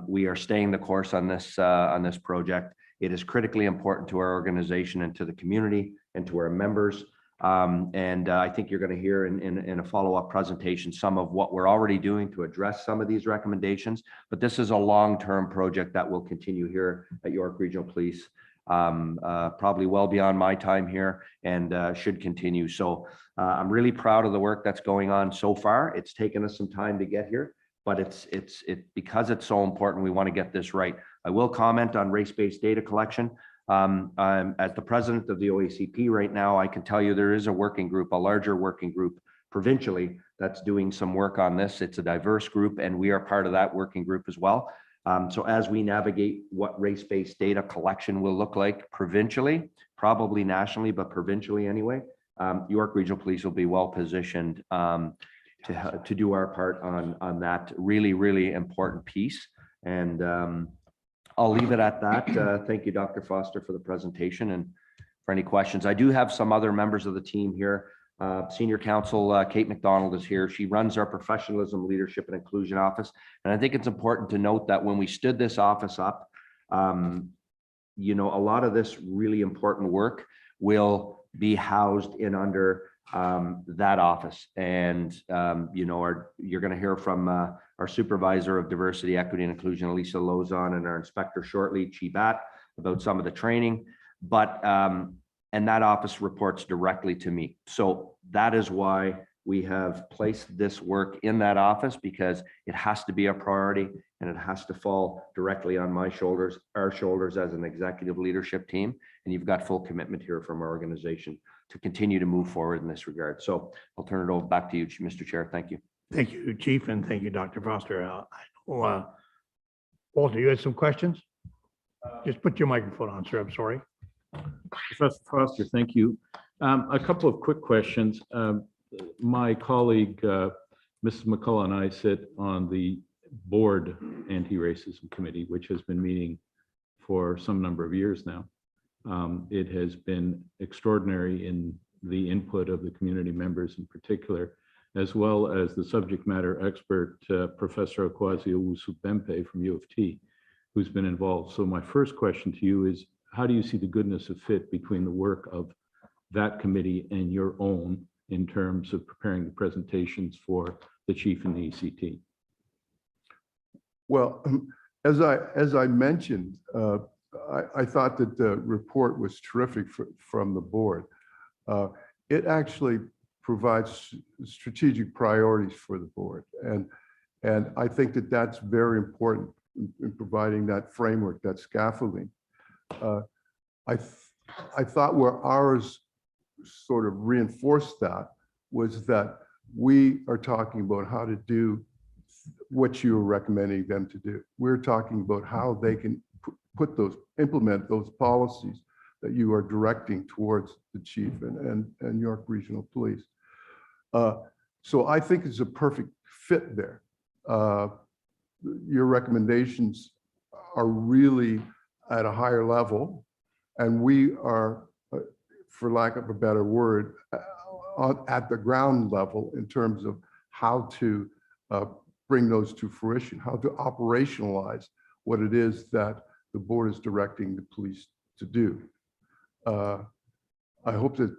We are staying the course on this project. It is critically important to our organization and to the community and to our members. And I think you're going to hear in a follow-up presentation some of what we're already doing to address some of these recommendations. But this is a long-term project that will continue here at York Regional Police, probably well beyond my time here, and should continue. So I'm really proud of the work that's going on so far. It's taken us some time to get here, but it's because it's so important, we want to get this right. I will comment on race-based data collection. As the president of the OACP right now, I can tell you there is a working group, a larger working group provincially that's doing some work on this. It's a diverse group, and we are part of that working group as well. So as we navigate what race-based data collection will look like provincially, probably nationally, but provincially anyway, York Regional Police will be well positioned to do our part on that really, really important piece. And I'll leave it at that. Thank you, Dr. Foster, for the presentation and for any questions. I do have some other members of the team here. Senior Counsel Kate McDonald is here. She runs our Professionalism, Leadership, and Inclusion Office. And I think it's important to note that when we stood this office up, a lot of this really important work will be housed in under that office. And, you're going to hear from our Supervisor of Diversity, Equity, and Inclusion, Elisa Lozon, and our Inspector shortly, Chi Bat, about some of the training. But and that office reports directly to me. So that is why we have placed this work in that office, because it has to be a priority and it has to fall directly on my shoulders, our shoulders as an executive leadership team. And you've got full commitment here from our organization to continue to move forward in this regard. So I'll turn it over back to you, Mr. Chair. Thank you. Thank you, Chief, and thank you, Dr. Foster. Walter, you had some questions? Just put your microphone on, sir. I'm sorry. Professor Foster, thank you. A couple of quick questions. My colleague, Mrs. McCullough, and I sit on the board anti-racism committee, which has been meeting for some number of years now. It has been extraordinary in the input of the community members in particular, as well as the subject matter expert, Professor Akwazi Owusu-Bempe from U of T, who's been involved. So my first question to you is, how do you see the goodness of fit between the work of that committee and your own in terms of preparing the presentations for the chief and the ECT? Well, as I mentioned, I thought that the report was terrific from the board. It actually provides strategic priorities for the board. And I think that that's very important in providing that framework, that scaffolding. I thought where ours sort of reinforced that was that we are talking about how to do what you're recommending them to do. We're talking about how they can implement those policies that you are directing towards the chief and York Regional Police. So I think it's a perfect fit there. Your recommendations are really at a higher level, and we are, for lack of a better word, at the ground level in terms of how to bring those to fruition, how to operationalize what it is that the board is directing the police to do. I hope that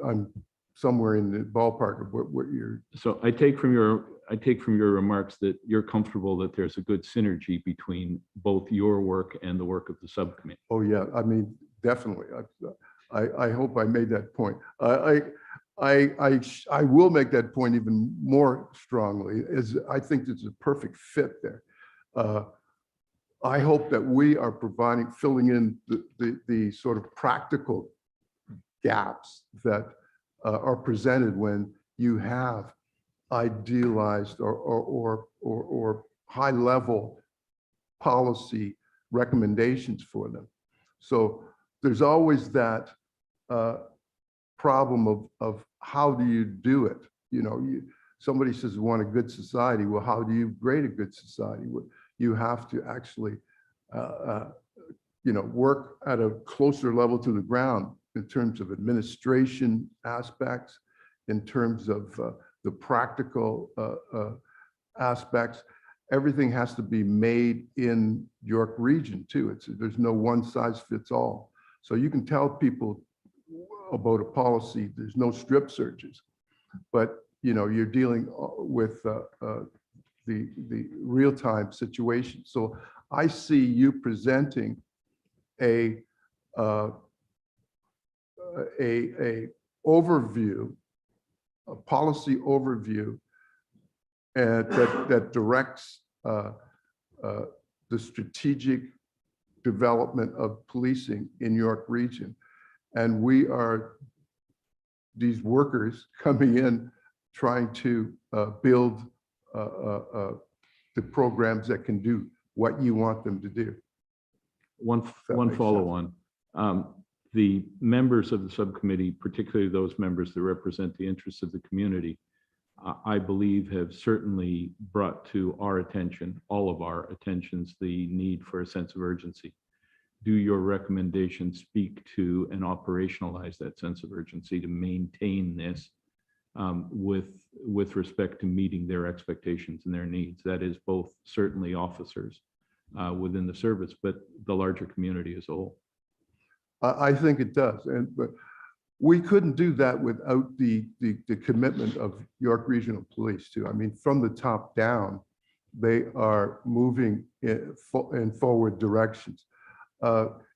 I'm somewhere in the ballpark of what you're. So I take from your remarks that you're comfortable that there's a good synergy between both your work and the work of the subcommittee. Oh, yeah, I mean, definitely. I hope I made that point. I will make that point even more strongly, as I think it's a perfect fit there. I hope that we are filling in the sort of practical gaps that are presented when you have idealized or high level policy recommendations for them. So there's always that problem of how do you do it? You know, somebody says we want a good society. Well, how do you grade a good society? You have to actually, work at a closer level to the ground in terms of administration aspects, in terms of the practical aspects. Everything has to be made in York Region too. There's no one size fits all. So you can tell people about a policy, there's no strip searches, but you're dealing with the real-time situation. So I see you presenting a overview, a policy overview, and that directs the strategic development of policing in York Region. And we are these workers coming in trying to build the programs that can do what you want them to do. One makes follow on. The members of the subcommittee, particularly those members that represent the interests of the community, I believe have certainly brought to our attention, all of our attentions, the need for a sense of urgency. Do your recommendations speak to and operationalize that sense of urgency to maintain this with respect to meeting their expectations and their needs? That is both certainly officers within the service, but the larger community as a whole. I think it does, but we couldn't do that without the commitment of York Regional Police too. I mean, from the top down, they are moving in forward directions.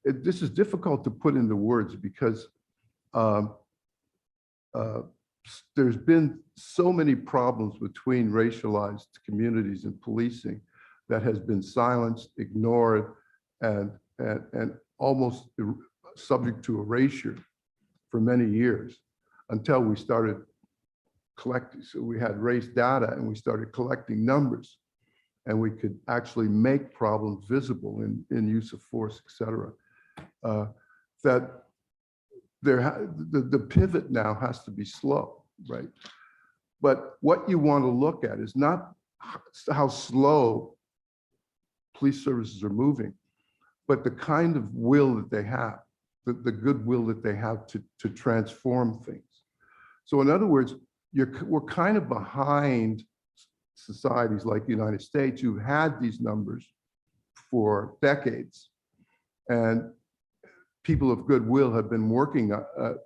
This is difficult to put into words because there's been so many problems between racialized communities and policing that has been silenced, ignored, and almost subject to erasure for many years until we started collecting. So we had race data and we started collecting numbers, and we could actually make problems visible in use of force, et cetera. That the pivot now has to be slow, right? But what you want to look at is not how slow police services are moving, but the kind of will that they have, the goodwill that they have to transform things. So in other words, we're kind of behind societies like the United States who had these numbers for decades, and people of goodwill have been working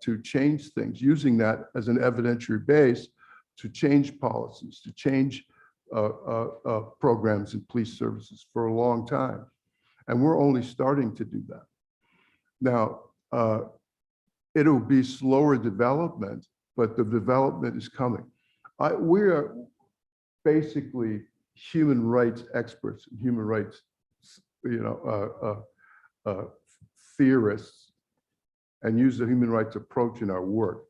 to change things, using that as an evidentiary base to change policies, to change programs in police services for a long time. And we're only starting to do that. Now, it'll be slower development, but the development is coming. We are basically human rights experts, human rights, theorists, and use the human rights approach in our work.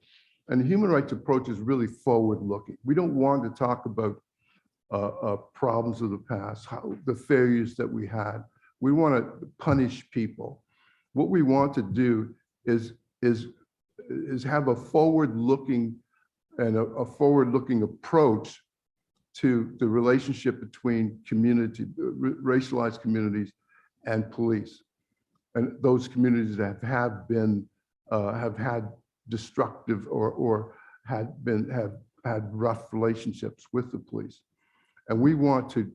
And the human rights approach is really forward-looking. We don't want to talk about problems of the past, the failures that we had. We want to punish people. What we want to do is have a forward-looking and a forward-looking approach to the relationship between racialized communities and police. And those communities that have had destructive or have had rough relationships with the police. And we want to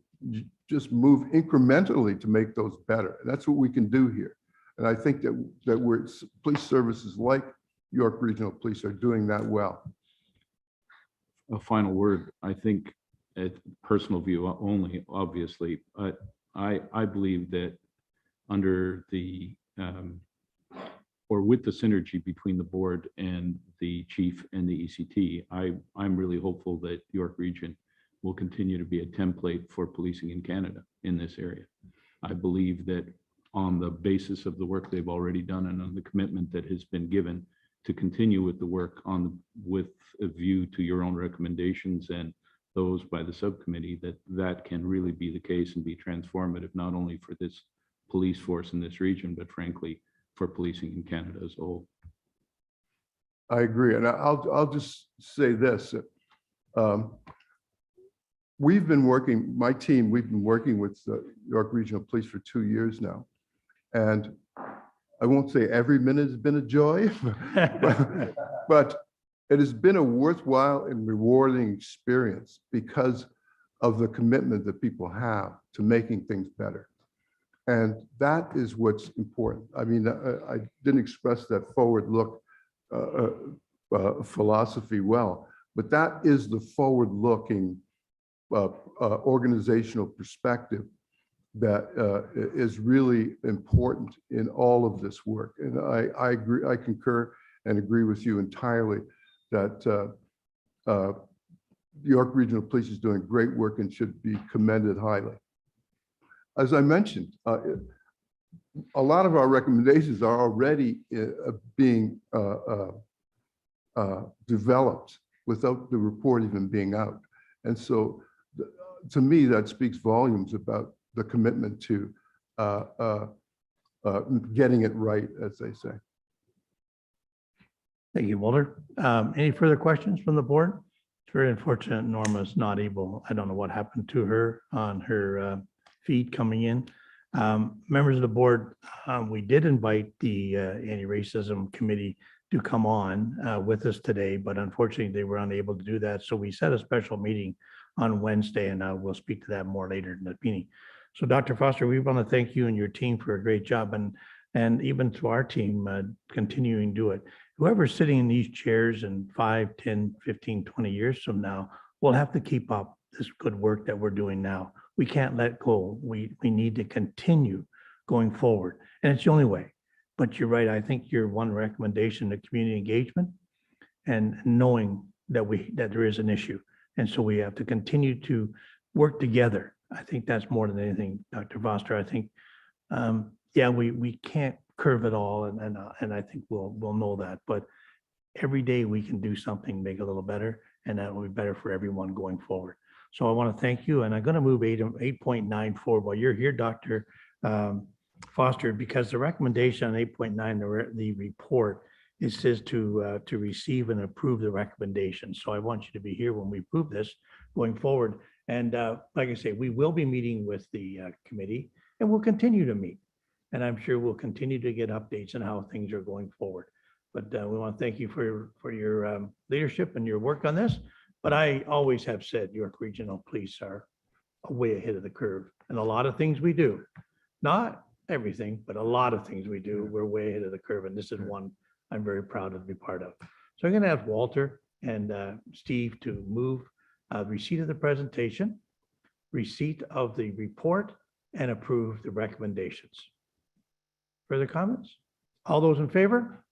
just move incrementally to make those better. And that's what we can do here. And I think that police services like York Regional Police are doing that well. A final word, I think, personal view only, obviously, but I believe that under the, or with the synergy between the board and the chief and the ECT, I'm really hopeful that York Region will continue to be a template for policing in Canada in this area. I believe that on the basis of the work they've already done and on the commitment that has been given to continue with the work with a view to your own recommendations and those by the subcommittee, that can really be the case and be transformative, not only for this police force in this region, but frankly, for policing in Canada as a whole. I agree. And I'll just say this. We've been working, my team, we've been working with the York Regional Police for 2 years now. And I won't say every minute has been a joy, but it has been a worthwhile and rewarding experience because of the commitment that people have to making things better. And that is what's important. I mean, I didn't express that forward look philosophy well, but that is the forward looking organizational perspective that is really important in all of this work. And I agree, I concur and agree with you entirely that York Regional Police is doing great work and should be commended highly. As I mentioned, a lot of our recommendations are already being developed without the report even being out. And so to me, that speaks volumes about the commitment to getting it right, as they say. Thank you, Walter. Any further questions from the board? It's very unfortunate Norma's not able, I don't know what happened to her on her feed coming in. Members of the board, we did invite the anti-racism committee to come on with us today, but unfortunately they were unable to do that. So we set a special meeting on Wednesday, and we'll speak to that more later in the meeting. So Dr. Foster, we want to thank you and your team for a great job, and even to our team continuing to do it. Whoever's sitting in these chairs in 5, 10, 15, 20 years from now, will have to keep up this good work that we're doing now. We can't let go. We need to continue going forward. And it's the only way. But you're right. I think your one recommendation to community engagement and knowing that there is an issue. And so we have to continue to work together. I think that's more than anything, Dr. Foster. I think, yeah, we can't curve it all, and I think we'll know that. But every day we can do something, make it a little better, and that will be better for everyone going forward. So I want to thank you, and I'm going to move 8.9 forward while you're here, Dr. Foster, because the recommendation on 8.9, the report, it says to receive and approve the recommendation. So I want you to be here when we approve this going forward. And like I say, we will be meeting with the committee, and we'll continue to meet. And I'm sure we'll continue to get updates on how things are going forward. But we want to thank you for your leadership and your work on this. But I always have said York Regional Police are way ahead of the curve. And a lot of things we do, not everything, but a lot of things we do, we're way ahead of the curve. And this is one I'm very proud to be part of. So I'm going to ask Walter and Steve to move receipt of the presentation, receipt of the report, and approve the recommendations. Further comments? All those in favor?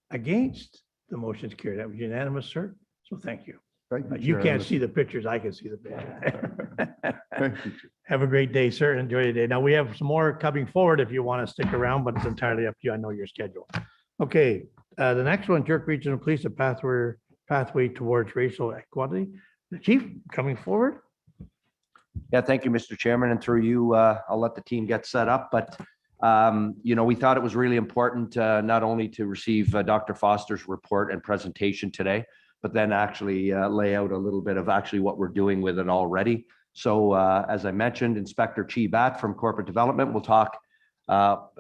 Against? The motion is carried. That was unanimous, sir. So thank you. Thank you. You Chair. can't see the pictures. I can see the pictures. Thank you. Have a great day, sir. Enjoy your day. Now, we have some more coming forward if you want to stick around, but it's entirely up to you. I know your schedule. Okay, the next one, York Regional Police, a pathway towards racial equality. The chief coming forward. Yeah, thank you, Mr. Chairman. And through you, I'll let the team get set up. But We thought it was really important not only to receive Dr. Foster's report and presentation today, but then actually lay out a little bit of actually what we're doing with it already. So as I mentioned, Inspector Chi Bat from Corporate Development will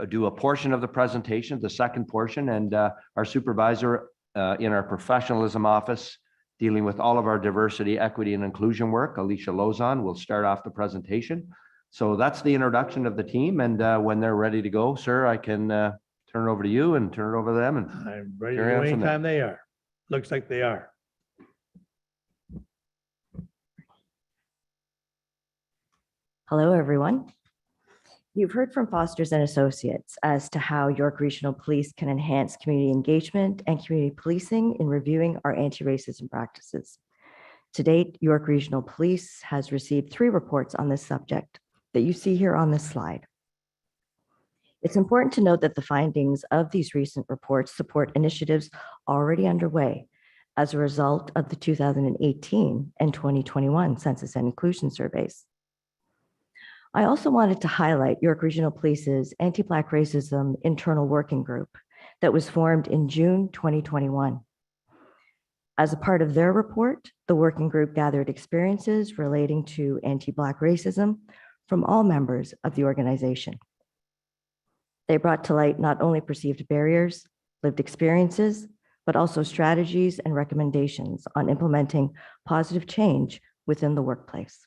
do a portion of the presentation, the second portion, and our supervisor in our professionalism office dealing with all of our diversity, equity, and inclusion work, Alicia Lozon, will start off the presentation. So that's the introduction of the team, and when they're ready to go, sir, I can turn it over to you and turn it over to them. And I'm ready to Carry go on from there. anytime they are. Looks like they are. Hello, everyone. You've heard from Foster's and Associates as to how York Regional Police can enhance community engagement and community policing in reviewing our anti-racism practices. To date, York Regional Police has received 3 reports on this subject that you see here on this slide. It's important to note that the findings of these recent reports support initiatives already underway as a result of the 2018 and 2021 Census and Inclusion surveys. I also wanted to highlight York Regional Police's Anti-Black Racism Internal Working Group that was formed in June 2021. As a part of their report, the working group gathered experiences relating to anti-Black racism from all members of the organization. They brought to light not only perceived barriers, lived experiences, but also strategies and recommendations on implementing positive change within the workplace.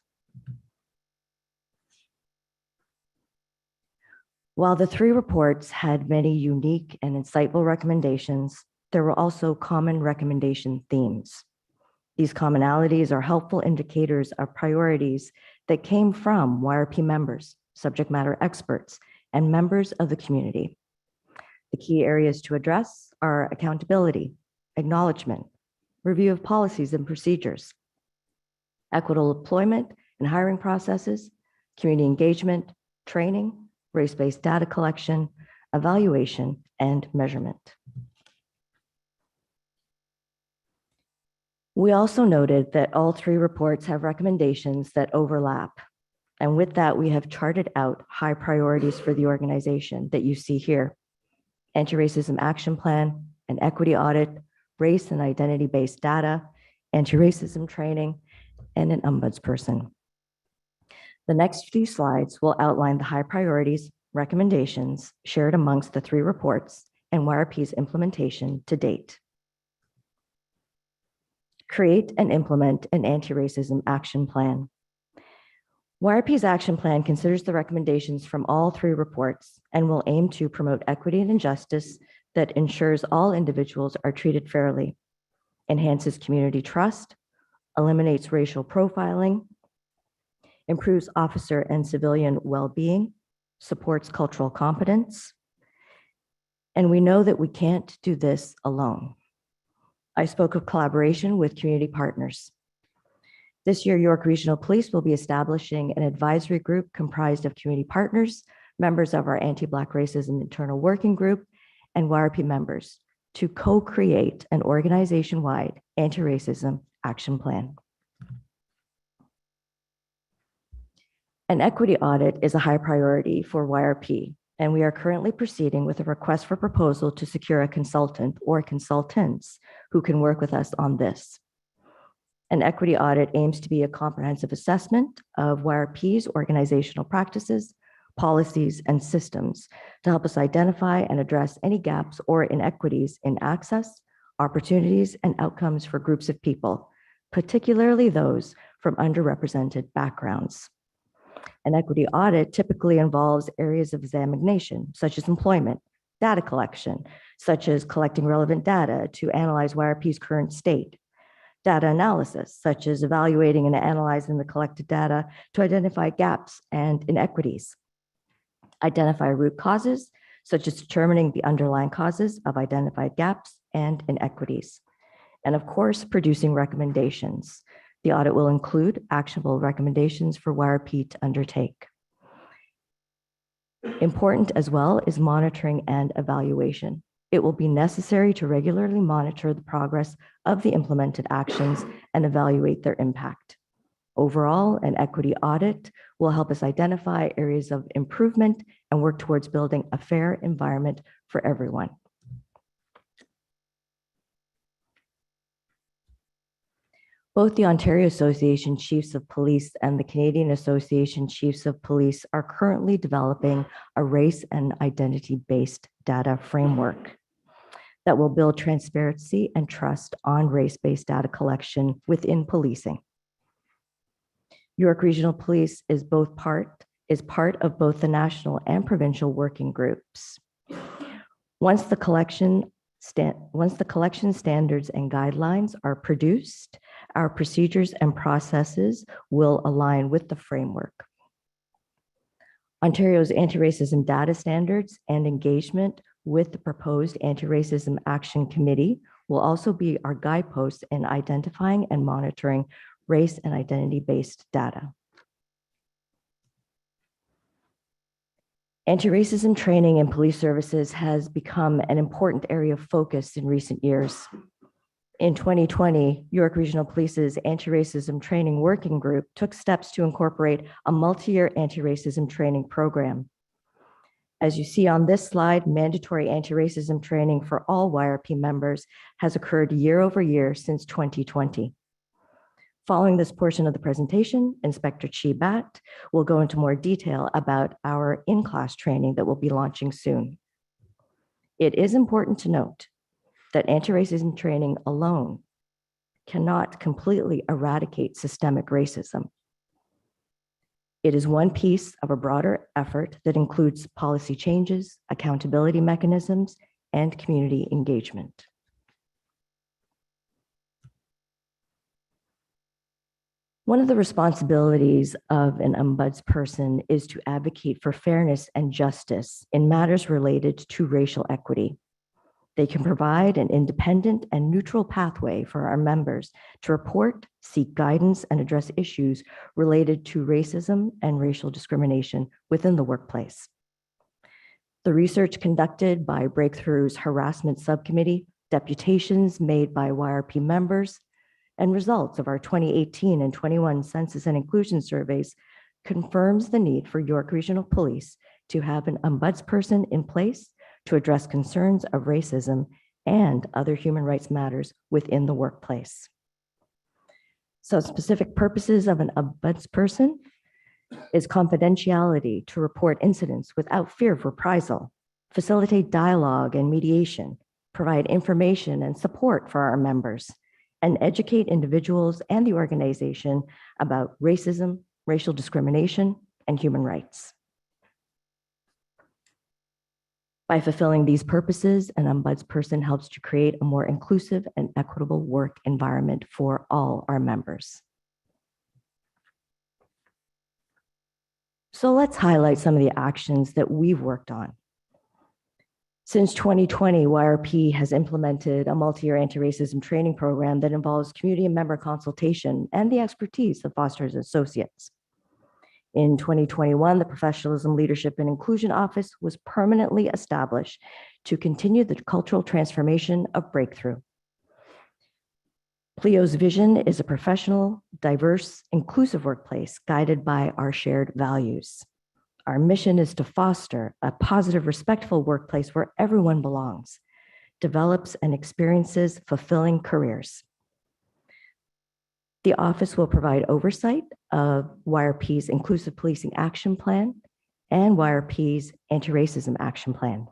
While the 3 reports had many unique and insightful recommendations, there were also common recommendation themes. These commonalities are helpful indicators of priorities that came from YRP members, subject matter experts, and members of the community. The key areas to address are accountability, acknowledgement, review of policies and procedures, equitable employment and hiring processes, community engagement, training, race-based data collection, evaluation, and measurement. We also noted that all 3 reports have recommendations that overlap. And with that, we have charted out high priorities for the organization that you see here: anti-racism action plan, an equity audit, race and identity-based data, anti-racism training, and an ombudsperson. The next few slides will outline the high priorities, recommendations shared amongst the 3 reports and YRP's implementation to date. Create and implement an anti-racism action plan. YRP's action plan considers the recommendations from all 3 reports and will aim to promote equity and injustice that ensures all individuals are treated fairly, enhances community trust, eliminates racial profiling, improves officer and civilian well-being, supports cultural competence. And we know that we can't do this alone. I spoke of collaboration with community partners. This year, York Regional Police will be establishing an advisory group comprised of community partners, members of our Anti-Black Racism Internal Working Group, and YRP members to co-create an organization-wide anti-racism action plan. An equity audit is a high priority for YRP, and we are currently proceeding with a request for proposal to secure a consultant or consultants who can work with us on this. An equity audit aims to be a comprehensive assessment of YRP's organizational practices, policies, and systems to help us identify and address any gaps or inequities in access, opportunities, and outcomes for groups of people, particularly those from underrepresented backgrounds. An equity audit typically involves areas of examination, such as employment, data collection, such as collecting relevant data to analyze YRP's current state, data analysis, such as evaluating and analyzing the collected data to identify gaps and inequities, identify root causes, such as determining the underlying causes of identified gaps and inequities, and of course, producing recommendations. The audit will include actionable recommendations for YRP to undertake. Important as well is monitoring and evaluation. It will be necessary to regularly monitor the progress of the implemented actions and evaluate their impact. Overall, an equity audit will help us identify areas of improvement and work towards building a fair environment for everyone. Both the Ontario Association Chiefs of Police and the Canadian Association Chiefs of Police are currently developing a race and identity-based data framework that will build transparency and trust on race-based data collection within policing. York Regional Police is part of both the national and provincial working groups. Once the collection standards and guidelines are produced, our procedures and processes will align with the framework. Ontario's anti-racism data standards and engagement with the proposed Anti-Racism Action Committee will also be our guideposts in identifying and monitoring race and identity-based data. Anti-racism training in police services has become an important area of focus in recent years. In 2020, York Regional Police's Anti-Racism Training Working Group took steps to incorporate a multi-year anti-racism training program. As you see on this slide, mandatory anti-racism training for all YRP members has occurred year over year since 2020. Following this portion of the presentation, Inspector Chi Bat will go into more detail about our in-class training that will be launching soon. It is important to note that anti-racism training alone cannot completely eradicate systemic racism. It is one piece of a broader effort that includes policy changes, accountability mechanisms, and community engagement. One of the responsibilities of an ombudsperson is to advocate for fairness and justice in matters related to racial equity. They can provide an independent and neutral pathway for our members to report, seek guidance, and address issues related to racism and racial discrimination within the workplace. The research conducted by Breakthrough's Harassment Subcommittee, deputations made by YRP members, and results of our 2018 and 21 Census and Inclusion surveys confirms the need for York Regional Police to have an ombudsperson in place to address concerns of racism and other human rights matters within the workplace. So specific purposes of an ombudsperson is confidentiality to report incidents without fear of reprisal, facilitate dialogue and mediation, provide information and support for our members, and educate individuals and the organization about racism, racial discrimination, and human rights. By fulfilling these purposes, an ombudsperson helps to create a more inclusive and equitable work environment for all our members. So let's highlight some of the actions that we've worked on. Since 2020, YRP has implemented a multi-year anti-racism training program that involves community and member consultation and the expertise of Foster's Associates. In 2021, the Professionalism, Leadership, and Inclusion Office was permanently established to continue the cultural transformation of Breakthrough. PLEO's vision is a professional, diverse, inclusive workplace guided by our shared values. Our mission is to foster a positive, respectful workplace where everyone belongs, develops and experiences fulfilling careers. The office will provide oversight of YRP's Inclusive Policing Action Plan and YRP's Anti-Racism Action Plan.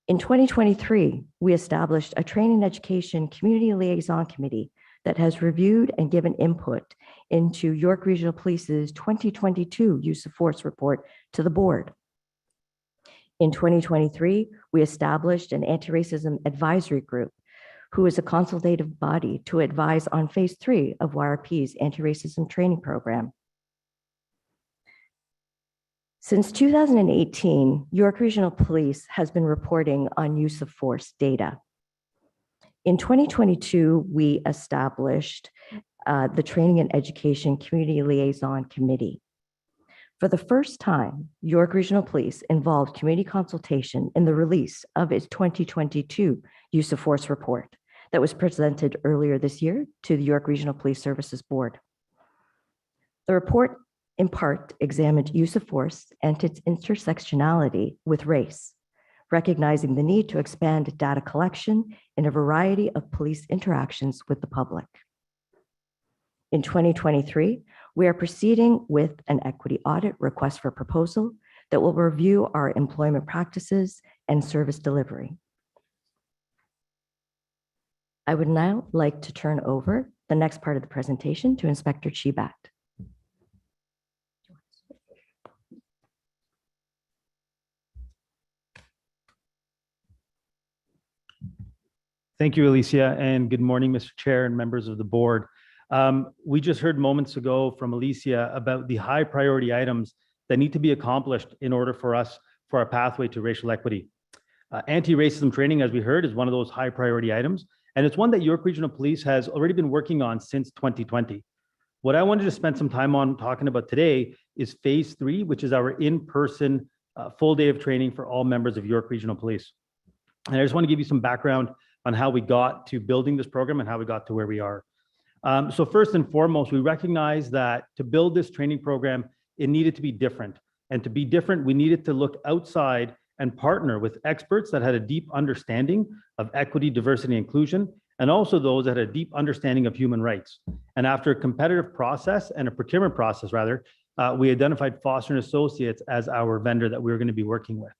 In 2023, we established a Training Education Community Liaison Committee that has reviewed and given input into York Regional Police's 2022 Use of Force report to the board. In 2023, we established an anti-racism advisory group who is a consultative body to advise on phase 3 of YRP's anti-racism training program. Since 2018, York Regional Police has been reporting on use of force data. In 2022, we established the Training and Education Community Liaison Committee. For the first time, York Regional Police involved community consultation in the release of its 2022 Use of Force report that was presented earlier this year to the York Regional Police Services Board. The report in part, examined use of force and its intersectionality with race, recognizing the need to expand data collection in a variety of police interactions with the public. In 2023, we are proceeding with an equity audit request for proposal that will review our employment practices and service delivery. I would now like to turn over the next part of the presentation to Inspector Chibat. Thank you, Alicia, and good morning, Mr. Chair and members of the board. We just heard moments ago from Alicia about the high priority items that need to be accomplished in order for our pathway to racial equity. Anti-racism training, as we heard, is one of those high priority items, and it's one that York Regional Police has already been working on since 2020. What I wanted to spend some time on talking about today is phase 3, which is our in-person full day of training for all members of York Regional Police. And I just want to give you some background on how we got to building this program and how we got to where we are. So first and foremost, we recognize that to build this training program, it needed to be different. And to be different, we needed to look outside and partner with experts that had a deep understanding of equity, diversity, and inclusion, and also those that had a deep understanding of human rights. And after a competitive process and a procurement process, rather, we identified Foster & Associates as our vendor that we were going to be working with.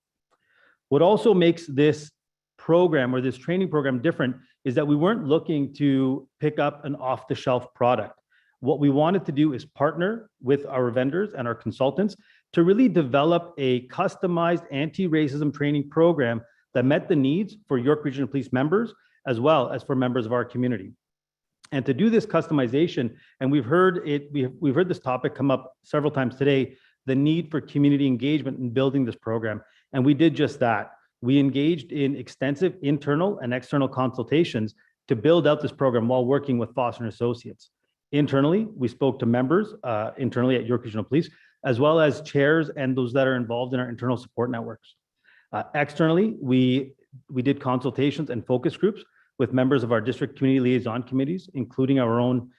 What also makes this program or this training program different is that we weren't looking to pick up an off-the-shelf product. What we wanted to do is partner with our vendors and our consultants to really develop a customized anti-racism training program that met the needs for York Regional Police members as well as for members of our community. And to do this customization, and we've heard this topic come up several times today, the need for community engagement in building this program. And we did just that. We engaged in extensive internal and external consultations to build out this program while working with Foster & Associates. Internally, we spoke to members internally at York Regional Police, as well as chairs and those that are involved in our internal support networks. Externally, we did consultations and focus groups with members of our district community liaison committees, including our own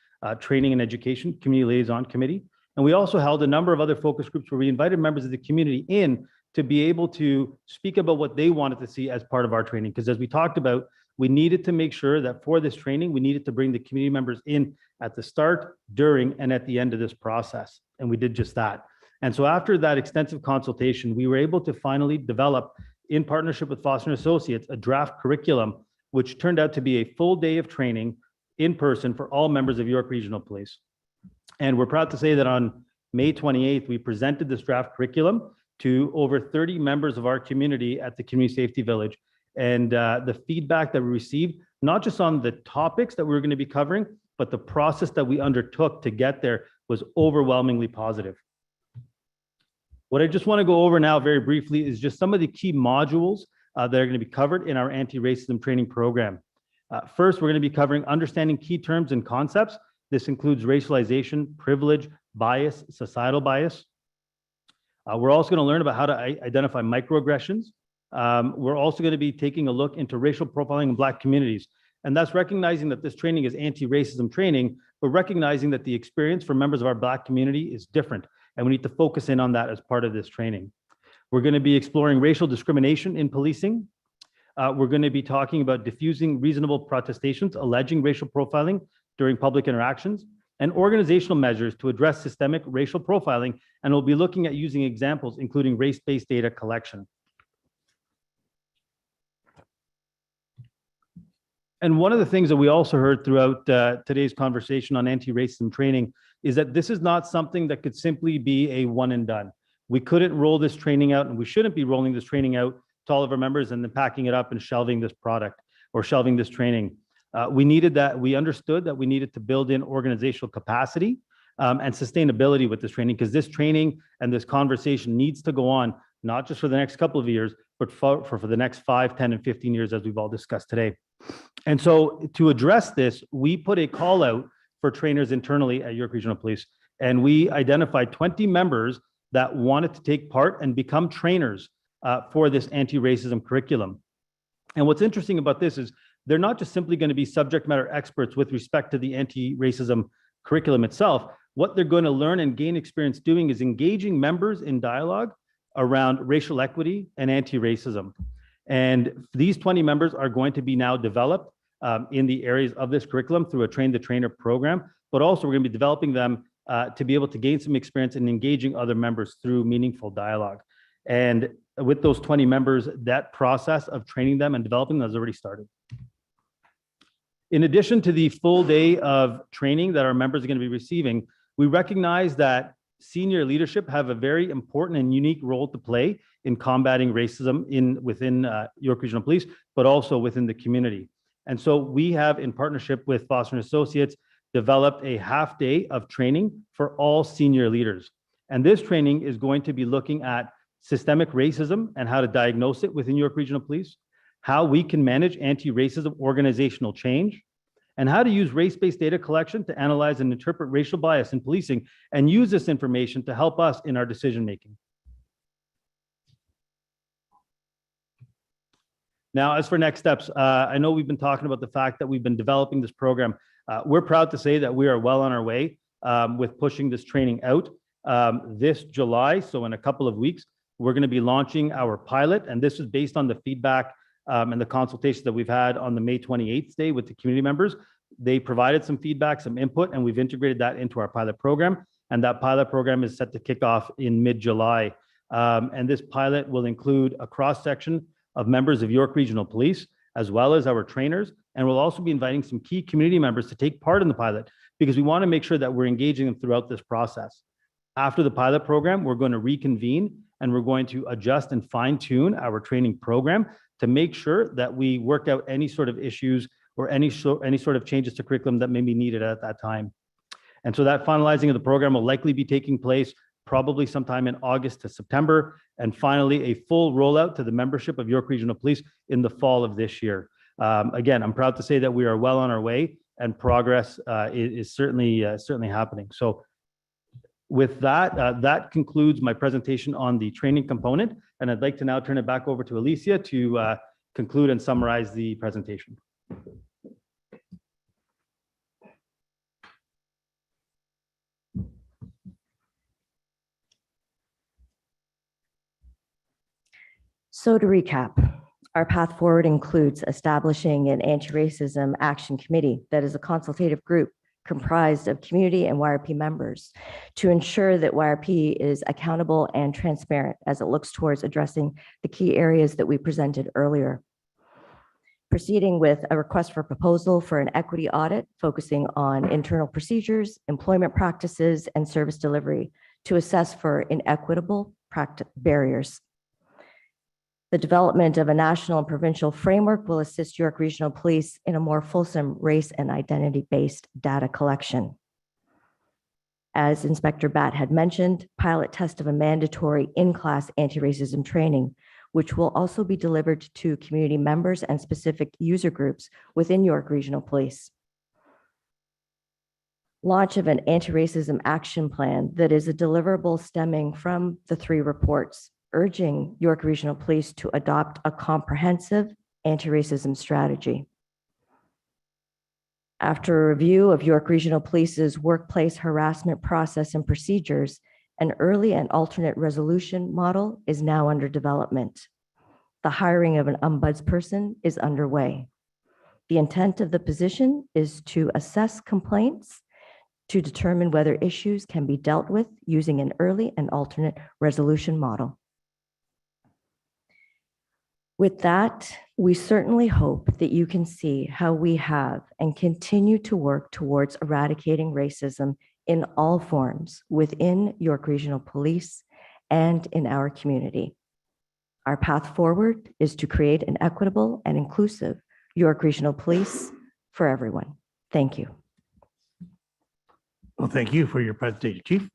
training and education community liaison committee. And we also held a number of other focus groups where we invited members of the community in to be able to speak about what they wanted to see as part of our training. Because as we talked about, we needed to make sure that for this training, we needed to bring the community members in at the start, during, and at the end of this process. And we did just that. And so after that extensive consultation, we were able to finally develop, in partnership with Foster & Associates, a draft curriculum, which turned out to be a full day of training in person for all members of York Regional Police. And we're proud to say that on May 28th, we presented this draft curriculum to over 30 members of our community at the Community Safety Village. And the feedback that we received, not just on the topics that we were going to be covering, but the process that we undertook to get there was overwhelmingly positive. What I just want to go over now very briefly is just some of the key modules that are going to be covered in our anti-racism training program. First, we're going to be covering understanding key terms and concepts. This includes racialization, privilege, bias, societal bias. We're also going to learn about how to identify microaggressions. We're also going to be taking a look into racial profiling in Black communities. And that's recognizing that this training is anti-racism training, but recognizing that the experience for members of our Black community is different. And we need to focus in on that as part of this training. We're going to be exploring racial discrimination in policing. We're going to be talking about diffusing reasonable protestations alleging racial profiling during public interactions, and organizational measures to address systemic racial profiling. And we'll be looking at using examples, including race-based data collection. And one of the things that we also heard throughout today's conversation on anti-racism training is that this is not something that could simply be a one and done. We couldn't roll this training out, and we shouldn't be rolling this training out to all of our members and then packing it up and shelving this product or shelving this training. We understood that we needed to build in organizational capacity and sustainability with this training, because this training and this conversation needs to go on, not just for the next couple of years, but for the next 5, 10, and 15 years, as we've all discussed today. And so to address this, we put a call out for trainers internally at York Regional Police, and we identified 20 members that wanted to take part and become trainers for this anti-racism curriculum. And what's interesting about this is they're not just simply going to be subject matter experts with respect to the anti-racism curriculum itself, what they're going to learn and gain experience doing is engaging members in dialogue around racial equity and anti-racism. And these 20 members are going to be now developed in the areas of this curriculum through a train-the-trainer program, but also we're going to be developing them to be able to gain some experience in engaging other members through meaningful dialogue. And with those 20 members, that process of training them and developing them has already started. In addition to the full day of training that our members are going to be receiving, we recognize that senior leadership have a very important and unique role to play in combating racism within York Regional Police, but also within the community. And so we have, in partnership with Foster and Associates, developed a half day of training for all senior leaders. And this training is going to be looking at systemic racism and how to diagnose it within York Regional Police, how we can manage anti-racism organizational change, and how to use race-based data collection to analyze and interpret racial bias in policing and use this information to help us in our decision-making. Now, as for next steps, I know we've been talking about the fact that we've been developing this program. We're proud to say that we are well on our way with pushing this training out. This July, so in a couple of weeks, we're going to be launching our pilot, and this is based on the feedback and the consultations that we've had on the May 28th day with the community members. They provided some feedback, some input, and we've integrated that into our pilot program. And that pilot program is set to kick off in mid-July. And this pilot will include a cross-section of members of York Regional Police, as well as our trainers. And we'll also be inviting some key community members to take part in the pilot because we want to make sure that we're engaging them throughout this process. After the pilot program, we're going to reconvene and we're going to adjust and fine-tune our training program to make sure that we work out any sort of issues or any sort of changes to curriculum that may be needed at that time. And so that finalizing of the program will likely be taking place probably sometime in August to September, and finally a full rollout to the membership of York Regional Police in the fall of this year. Again, I'm proud to say that we are well on our way and progress is certainly happening. So with that, that concludes my presentation on the training component, and I'd like to now turn it back over to Alicia to conclude and summarize the presentation. So to recap, our path forward includes establishing an anti-racism action committee that is a consultative group comprised of community and YRP members to ensure that YRP is accountable and transparent as it looks towards addressing the key areas that we presented earlier. Proceeding with a request for proposal for an equity audit focusing on internal procedures, employment practices, and service delivery to assess for inequitable barriers. The development of a national and provincial framework will assist York Regional Police in a more fulsome race and identity-based data collection. As Inspector Batt had mentioned, pilot test of a mandatory in-class anti-racism training, which will also be delivered to community members and specific user groups within York Regional Police. Launch of an anti-racism action plan that is a deliverable stemming from the 3 reports, urging York Regional Police to adopt a comprehensive anti-racism strategy. After a review of York Regional Police's workplace harassment process and procedures, an early and alternate resolution model is now under development. The hiring of an ombudsperson is underway. The intent of the position is to assess complaints to determine whether issues can be dealt with using an early and alternate resolution model. With that, we certainly hope that you can see how we have and continue to work towards eradicating racism in all forms within York Regional Police and in our community. Our path forward is to create an equitable and inclusive York Regional Police for everyone. Thank you. Well, thank you for your presentation, Chief.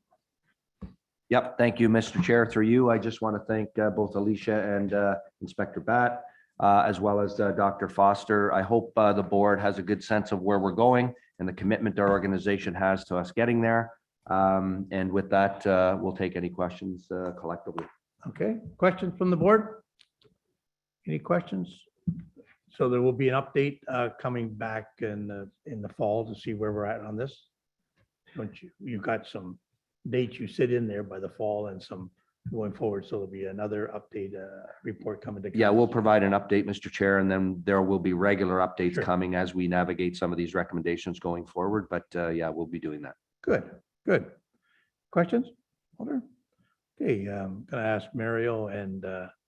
Yep, thank you, Mr. Chair. Through you, I just want to thank both Alicia and Inspector Batt, as well as Dr. Foster. I hope the board has a good sense of where we're going and the commitment our organization has to us getting there. And with that, we'll take any questions collectively. Okay, questions from the board? Any questions? So there will be an update coming back in the fall to see where we're at on this. don't you, you've got some dates you sit in there by the fall and some going forward. So there'll be another update, report coming to. Yeah, we'll council. provide an update, Mr. Chair, and then there will be regular updates Sure. coming as we navigate some of these recommendations going forward. But yeah, we'll be doing that. Good, good. Questions? Alder? Okay, gonna ask Mario and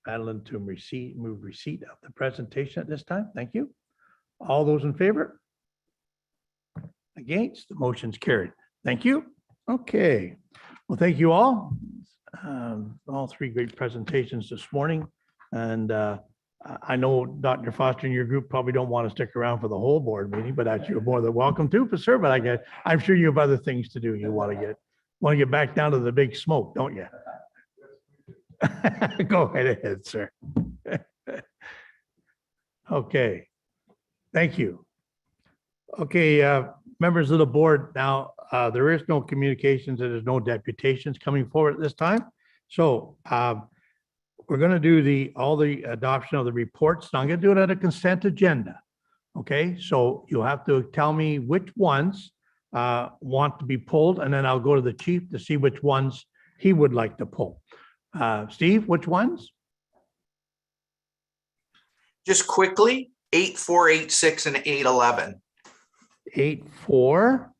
Madeline to move receipt of the presentation at this time. Thank you. All those in favor? Against, the motion's carried. Thank you. Okay, well, thank you all. All three great presentations this morning. And I know Dr. Foster and your group probably don't want to stick around for the whole board meeting, but that's you're more than welcome to, for sure. But I'm sure you have other things to do. You want to get back down to the big smoke, don't you? Go right ahead, sir. Okay, thank you. Okay, members of the board, now, there is no communications, and there's no deputations coming forward at this time. So we're gonna do all the adoption of the reports. Now I'm gonna do it on a consent agenda. Okay, so you'll have to tell me which ones want to be pulled, and then I'll go to the chief to see which ones he would like to pull. Steve, which ones? Just quickly, 8, 4, 8, 6, and 8, 11. 8, 4.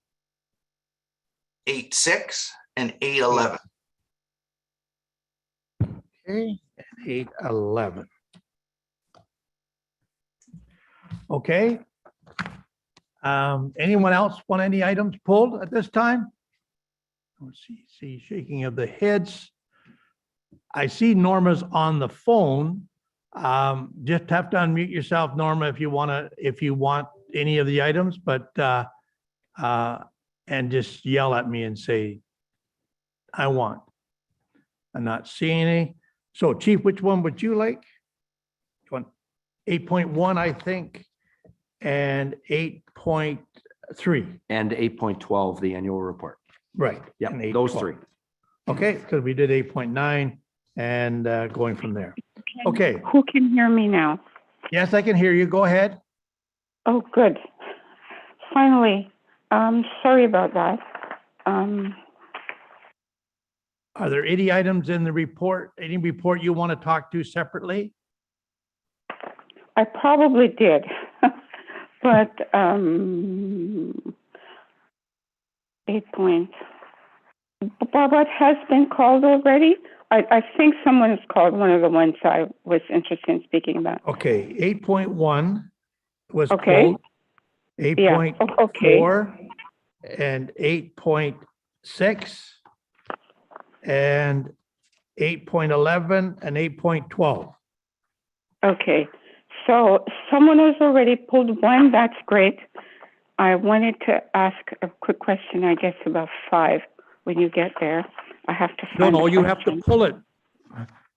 8, 6, and 8, 11. Okay, and 8, 11. Okay. Anyone else want any items pulled at this time? Let's see, shaking of the heads. I see Norma's on the phone. Just have to unmute yourself, Norma, if you want any of the items, but and just yell at me and say, I want. I'm not seeing any. So Chief, which one would you like? You want 8.1, I think, and 8.3. And 8.12, the annual report. Right. Yeah, and those 8.12. three. Okay, because we did 8.9 and going from there. Okay, Who can hear me now? yes, I can hear you. Go ahead. Oh, good. Finally, sorry about that. Are there any items in the report, any report you want to talk to separately? I probably did, but 8 points. But what has been called already? I think someone has called one of the ones I was interested in speaking about. Okay, 8.1 was Okay. pulled. Yeah, 8.4 and 8.6 and 8.11 and 8.12. Okay, so someone has already pulled one. That's great. I wanted to ask a quick question, I guess, about 5 when you get there. I have to find. No, the you have to question. pull it.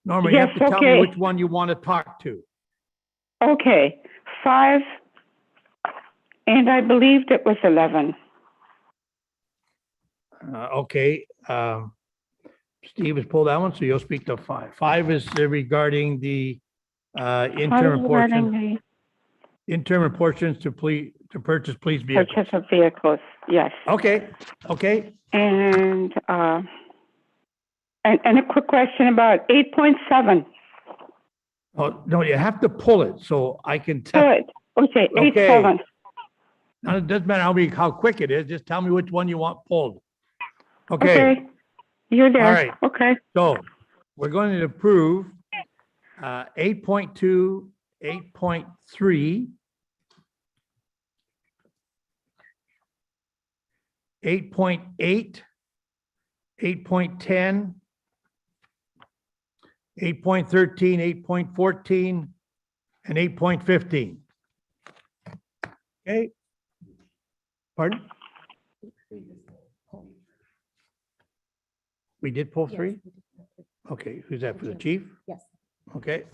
Norma, you have Yes, to tell me okay. which one you want to talk to. Okay, 5, and I believed it was 11. Okay, Steve has pulled that one, so you'll speak to 5. 5 is regarding the interim portion, interim portions to purchase police vehicles. Purchase of vehicles, yes. Okay, okay. And a quick question about 8.7. Oh, no, you have to pull it, so I can tell. Good, okay, Okay. 8.7. Now, it doesn't matter how quick it is, just tell me which one you want pulled. Okay, Okay, you're there. All right. Okay, so we're going to approve 8.2, 8.3, 8.8, 8.10, 8.13, 8.14, and 8.15. Okay. Pardon? We did pull 3? Okay, who's that, for the chief? Yes. Okay.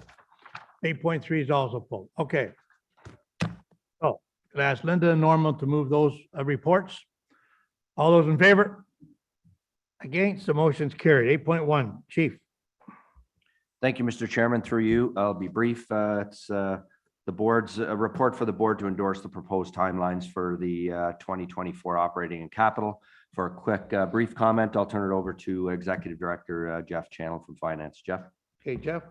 8.3 is also pulled. Okay. So could I ask Linda and Norma to move those reports? All those in favor? Against, the motion's carried. 8.1, chief. Thank you, Mr. Chairman. Through you, I'll be brief. It's the board's a report for the board to endorse the proposed timelines for the 2024 operating and capital. For a quick, brief comment, I'll turn it over to Executive Director Jeff Channel from Finance. Jeff? Okay, Jeff?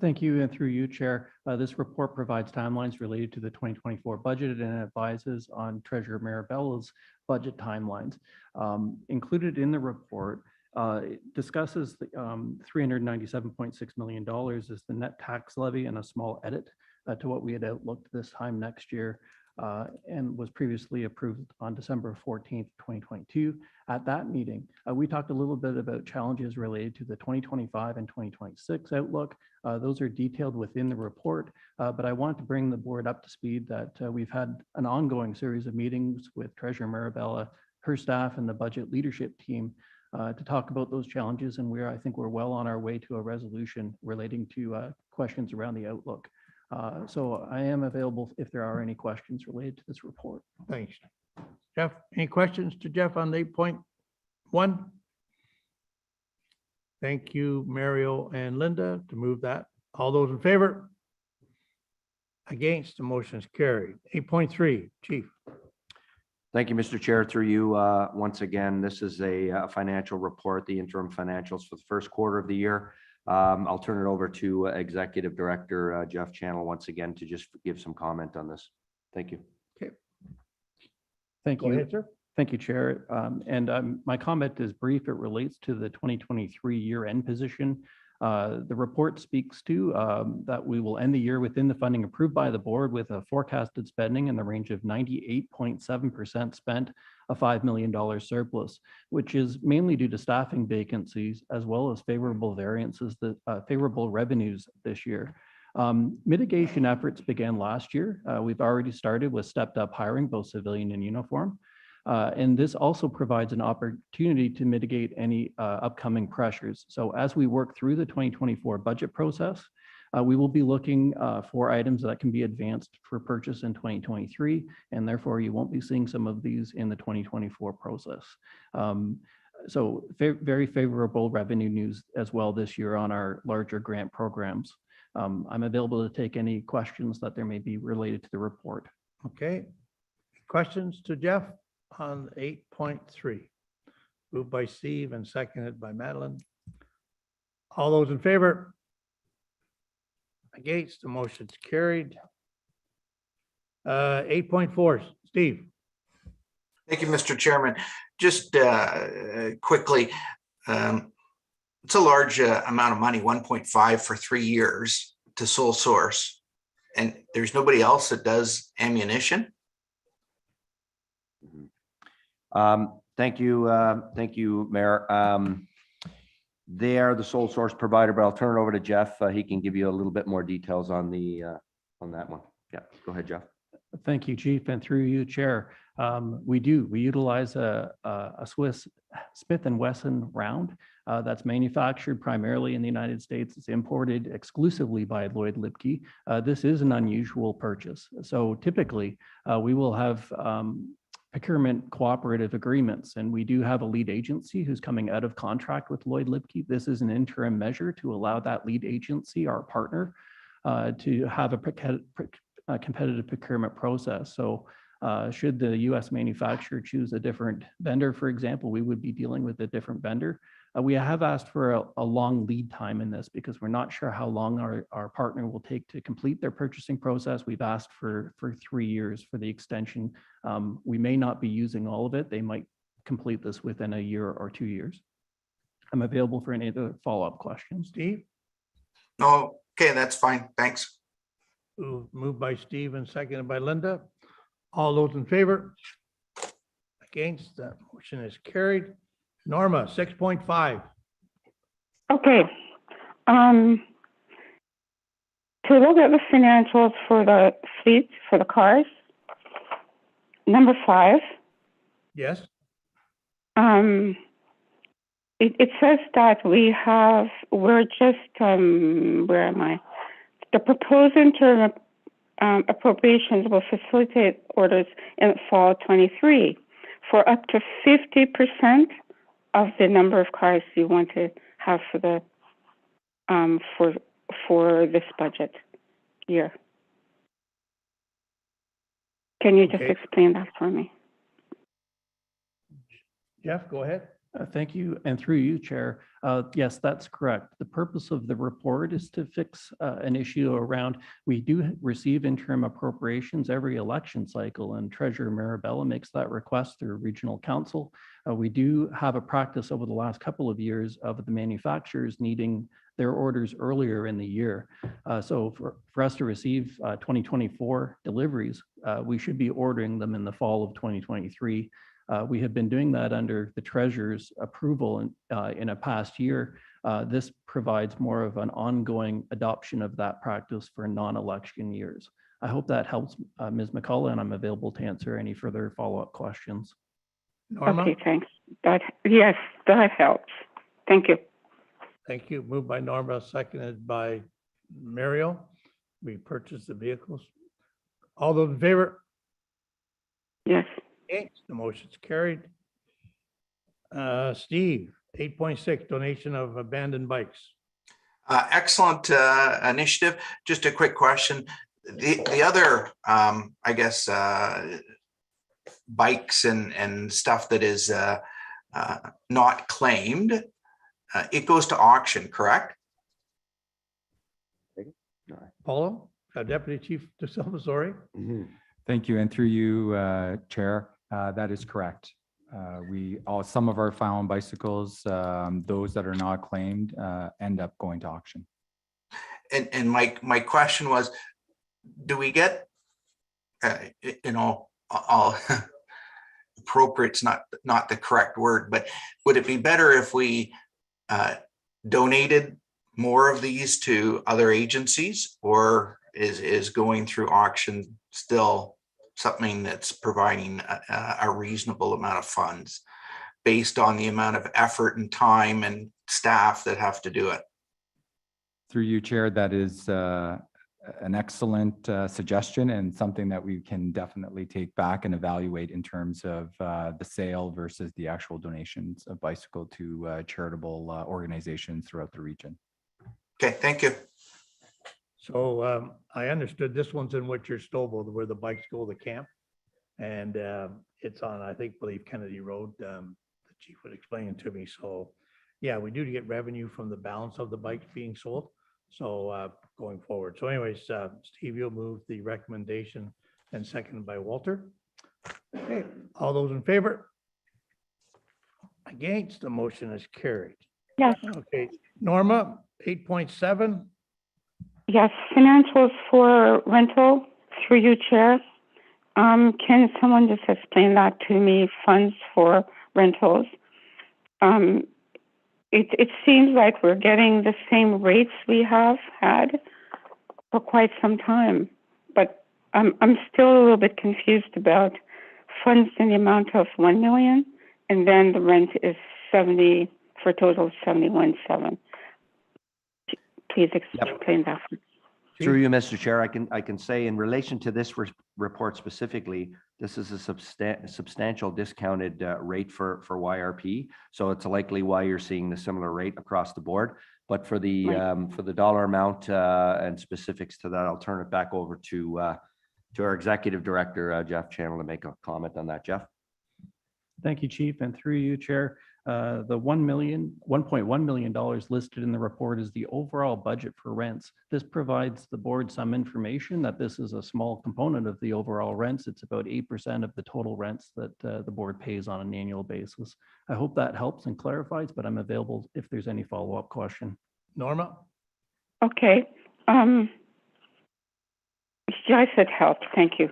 Thank you, and through you, Chair. This report provides timelines related to the 2024 budget and advises on Treasurer Marabella's budget timelines. Included in the report, it discusses the $397.6 million is the net tax levy and a small edit to what we had outlooked this time next year, and was previously approved on December 14th, 2022. At that meeting, we talked a little bit about challenges related to the 2025 and 2026 outlook. Those are detailed within the report, but I want to bring the board up to speed that we've had an ongoing series of meetings with Treasurer Marabella, her staff, and the budget leadership team to talk about those challenges, and I think we're well on our way to a resolution relating to questions around the outlook. So I am available if there are any questions related to this report. Thanks. Jeff, any questions to Jeff on 8.1? Thank you, Mario and Linda, to move that. All those in favor? Against, the motion is carried. 8.3, Chief. Thank you, Mr. Chair. Through you, once again, this is a financial report, the interim financials for the first quarter of the year. I'll turn it over to Executive Director Jeff Channel once again to just give some comment on this. Thank you. Thank Go you. ahead, sir. Thank you, Chair. My comment is brief. It relates to the 2023 year-end position. The report speaks to that we will end the year within the funding approved by the board with a forecasted spending in the range of 98.7% spent, a $5 million surplus, which is mainly due to staffing vacancies as well as favorable variances, favorable revenues this year. Mitigation efforts began last year. We've already started with stepped up hiring, both civilian and uniform. And this also provides an opportunity to mitigate any upcoming pressures. So as we work through the 2024 budget process, we will be looking for items that can be advanced for purchase in 2023, and therefore you won't be seeing some of these in the 2024 process. So very favorable revenue news as well this year on our larger grant programs. I'm available to take any questions that there may be related to the report. Okay. Questions to Jeff on 8.3? Moved by Steve and seconded by Madeline. All those in favor? Against, the motion's carried. 8.4, Steve. Thank you, Mr. Chairman. Just quickly, it's a large amount of money, 1.5 for 3 years to sole source. And there's nobody else that does ammunition? Thank you, Mayor. They are the sole source provider, but I'll turn it over to Jeff. He can give you a little bit more details on that one. Yeah, go ahead, Jeff. Thank you, Chief, and through you, Chair. We utilize a Swiss Smith & Wesson round that's manufactured primarily in the United States. It's imported exclusively by Lloyd Lipke. This is an unusual purchase. So typically, we will have procurement cooperative agreements, and we do have a lead agency who's coming out of contract with Lloyd Lipke. This is an interim measure to allow that lead agency, our partner, to have a competitive procurement process. So should the US manufacturer choose a different vendor, for example, we would be dealing with a different vendor. We have asked for a long lead time in this because we're not sure how long our partner will take to complete their purchasing process. We've asked for 3 years for the extension. We may not be using all of it. They might complete this within a year or 2 years. I'm available for any other follow-up questions. Steve? No, okay, that's fine. Thanks. Moved by Steve and seconded by Linda. All those in favor? Against, that motion is carried. Norma, 6.5. Okay. To look at the financials for the fleet, for the cars, number 5. Yes. It says that we're just, where am I? The proposed interim appropriations will facilitate orders in fall 23 for up to 50% of the number of cars you want to have for the for this budget year. Can you just explain that for me? Jeff, go ahead. Thank you. And through you, Chair. Yes, that's correct. The purpose of the report is to fix an issue around, we do receive interim appropriations every election cycle, and Treasurer Marabella makes that request through Regional Council. We do have a practice over the last couple of years of the manufacturers needing their orders earlier in the year. So for us to receive 2024 deliveries, we should be ordering them in the fall of 2023. We have been doing that under the Treasurer's approval in a past year. This provides more of an ongoing adoption of that practice for non-election years. I hope that helps, Ms. McCullough, and I'm available to answer any further follow-up questions. Norma? Okay, thanks. Yes, that helps. Thank you. Thank you. Moved by Norma, seconded by Mario. We purchased the vehicles. All those in favor? Yes. Against, the motion's carried. Steve, 8.6, donation of abandoned bikes. Excellent initiative. Just a quick question. The other, I guess, bikes and stuff that is not claimed, it goes to auction, correct? Paulo, Deputy Chief DeSilva, sorry. Thank you. And through you, Chair, that is correct. Some of our found bicycles, those that are not claimed, end up going to auction. And my question was, do we get, all appropriate's not the correct word, but would it be better if we donated more of these to other agencies, or is going through auction still something that's providing a reasonable amount of funds based on the amount of effort and time and staff that have to do it? Through you, Chair, that is an excellent suggestion and something that we can definitely take back and evaluate in terms of the sale versus the actual donations of bicycle to charitable organizations throughout the region. Okay, thank you. So I understood this one's in Witcher Stovall, where the bikes go to camp. And it's on, I believe Kennedy Road. The chief would explain it to me. So yeah, we do get revenue from the balance of the bikes being sold. So going forward. So anyways, Steve, you'll move the recommendation and seconded by Walter. Okay, all those in favor? Against, the motion is carried. Yes. Okay, Norma, 8.7. Yes, financials for rental through you, Chair. Can someone just explain that to me, funds for rentals? It seems like we're getting the same rates we have had for quite some time, but I'm still a little bit confused about funds in the amount of 1 million, and then the rent is 70 for a total of 71.7. Please explain that. Through you, Mr. Chair, I can say in relation to this report specifically, this is a substantial discounted rate for YRP. So it's likely why you're seeing the similar rate across the board. But for the dollar amount and specifics to that, I'll turn it back over to our Executive Director, Jeff Channel, to make a comment on that. Jeff. Thank you, Chief. And through you, Chair, the $1.1 million listed in the report is the overall budget for rents. This provides the board some information that this is a small component of the overall rents. It's about 8% of the total rents that the board pays on an annual basis. I hope that helps and clarifies, but I'm available if there's any follow-up question. Norma? Okay. Yes, it helped. Thank you.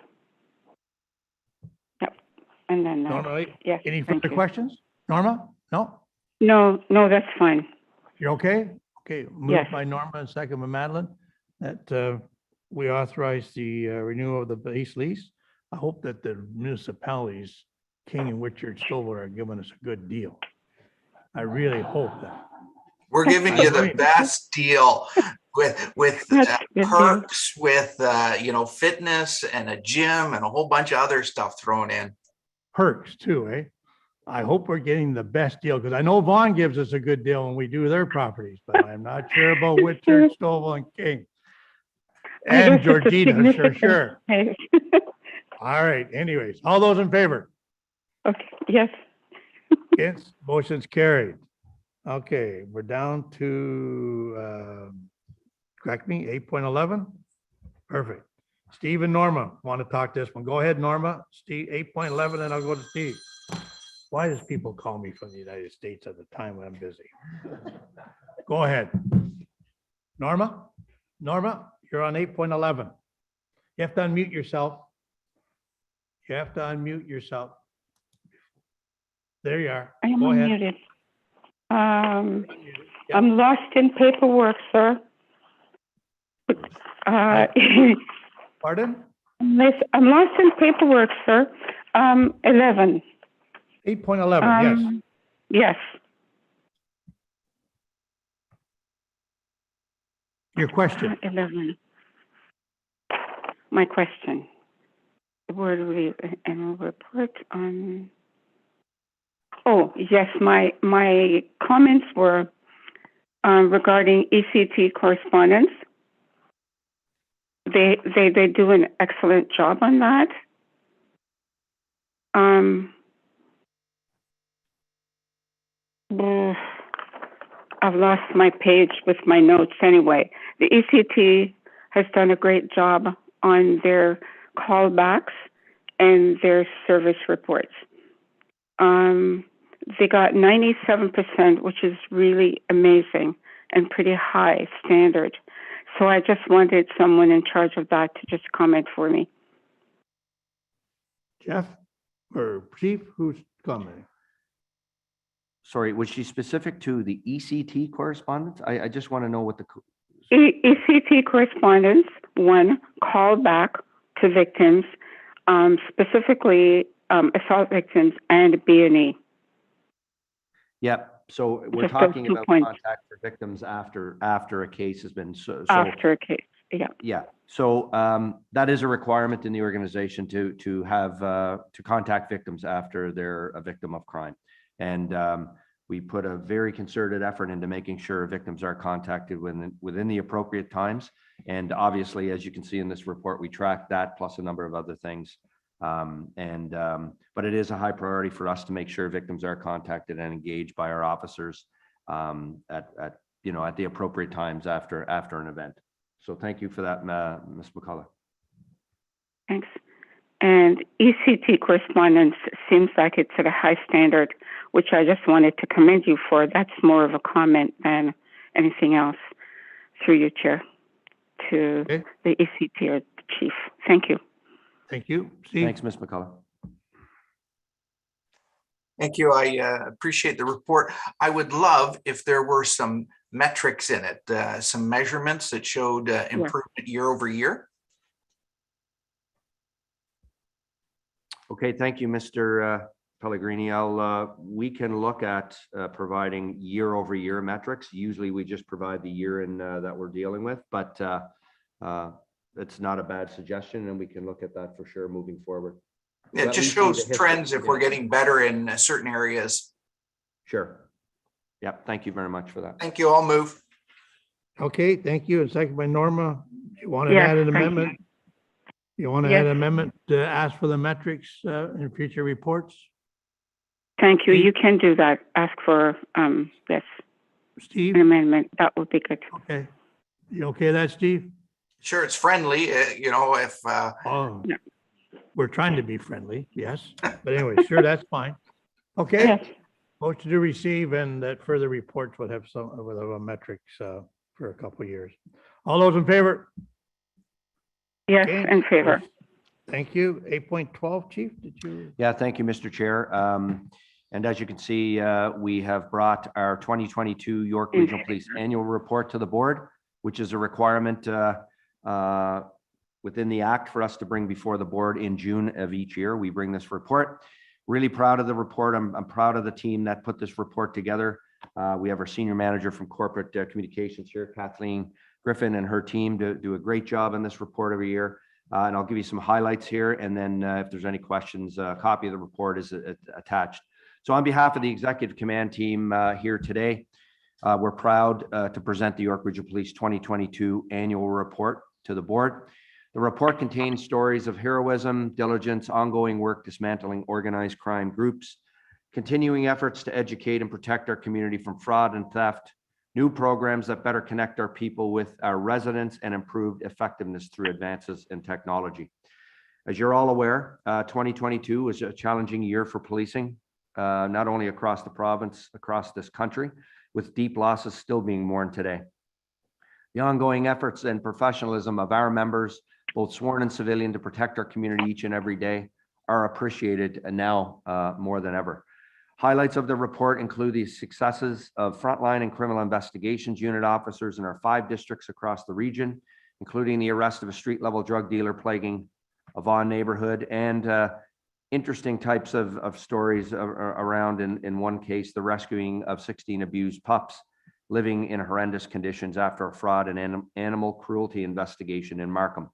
Yep. And then, Norma, yes. any further questions? Norma? No? No, that's fine. You're okay? Okay, moved Yes. by Norma and second by Madeline, that we authorize the renewal of the base lease. I hope that the municipalities, King and Witcher Stovall, are giving us a good deal. I really hope that. We're giving you the best deal with perks, with fitness and a gym and a whole bunch of other stuff thrown in. Perks too, eh? I hope we're getting the best deal, because I know Vaughn gives us a good deal when we do their properties, but I'm not sure about Witcher, Stovall, and King. And Georgina, sure. All right, anyways, all those in favor? Okay, yes. Against, motion's carried. Okay, we're down to, correct me, 8.11? Perfect. Steve and Norma want to talk this one. Go ahead, Norma. Steve, 8.11, and I'll go to Steve. Why does people call me from the United States at the time when I'm busy? Go ahead. Norma? Norma, you're on 8.11. You have to unmute yourself. You have to unmute yourself. There you are. I am Go ahead. unmuted. I'm lost in paperwork, sir. Pardon? I'm lost in paperwork, sir. 11. 8.11, yes. Yes. Your question. 11. My question. Word release annual report on. Oh, yes, my comments were regarding ECT correspondence. They do an excellent job on that. I've lost my page with my notes anyway. The ECT has done a great job on their callbacks and their service reports. They got 97%, which is really amazing and pretty high standard. So I just wanted someone in charge of that to just comment for me. Jeff or Chief, who's commenting? Sorry, was she specific to the ECT correspondence? I just want to know what the. ECT correspondence, one, call back to victims, specifically assault victims and B&E. Yep. So we're Just those talking 2 about points. contact for victims after a case has been After a case, yeah. Yeah. So that is a requirement in the organization to have to contact victims after they're a victim of crime. And we put a very concerted effort into making sure victims are contacted within the appropriate times. And obviously, as you can see in this report, we track that plus a number of other things. But it is a high priority for us to make sure victims are contacted and engaged by our officers at the appropriate times after an event. So thank you for that, Ms. McCullough. Thanks. And ECT correspondence seems like it's at a high standard, which I just wanted to commend you for. That's more of a comment than anything else, through you, Chair, to the ECT or the Chief. Thank you. Thank you. Steve? Thanks, Ms. McCullough. Thank you. I appreciate the report. I would love if there were some metrics in it, some measurements that showed improvement year over year. Okay, thank you, Mr. Pellegrini. We can look at providing year over year metrics. Usually we just provide the year that we're dealing with, but it's not a bad suggestion, and we can look at that for sure moving forward. It just shows trends if we're getting better in certain areas. Sure. Yeah, thank you very much for that. Thank you. I'll move. Okay, thank you. And second by Norma. You want to Yes, add an thank amendment? You want to Yes. add an amendment to ask for the metrics in future reports? Thank you. You can do that. Ask for, yes, Steve? an amendment. That would be good. Okay. You okay with that, Steve? Sure, it's friendly, if Oh, we're trying to be friendly, yes. But anyway, sure, that's fine. Okay. Yes. Motion to receive and that further reports would have some of the metrics for a couple of years. All those in favor? Yes, Okay. in favor. Thank you. 8.12, Chief, did you? Yeah, thank you, Mr. Chair. And as you can see, we have brought our 2022 York Regional Police Annual Report to the board, which is a requirement within the act for us to bring before the board in June of each year. We bring this report. Really proud of the report. I'm proud of the team that put this report together. We have our senior manager from corporate communications here, Kathleen Griffin, and her team do a great job on this report every year. And I'll give you some highlights here. And then if there's any questions, a copy of the report is attached. So on behalf of the executive command team here today, we're proud to present the York Regional Police 2022 annual report to the board. The report contains stories of heroism, diligence, ongoing work dismantling organized crime groups, continuing efforts to educate and protect our community from fraud and theft, new programs that better connect our people with our residents, and improved effectiveness through advances in technology. As you're all aware, 2022 was a challenging year for policing, not only across the province, across this country, with deep losses still being mourned today. The ongoing efforts and professionalism of our members, both sworn and civilian, to protect our community each and every day are appreciated, and now more than ever. Highlights of the report include the successes of frontline and criminal investigations unit officers in our 5 districts across the region, including the arrest of a street-level drug dealer plaguing a Vaughan neighborhood, and interesting types of stories around, in one case, the rescuing of 16 abused pups living in horrendous conditions after a fraud and animal cruelty investigation in Markham.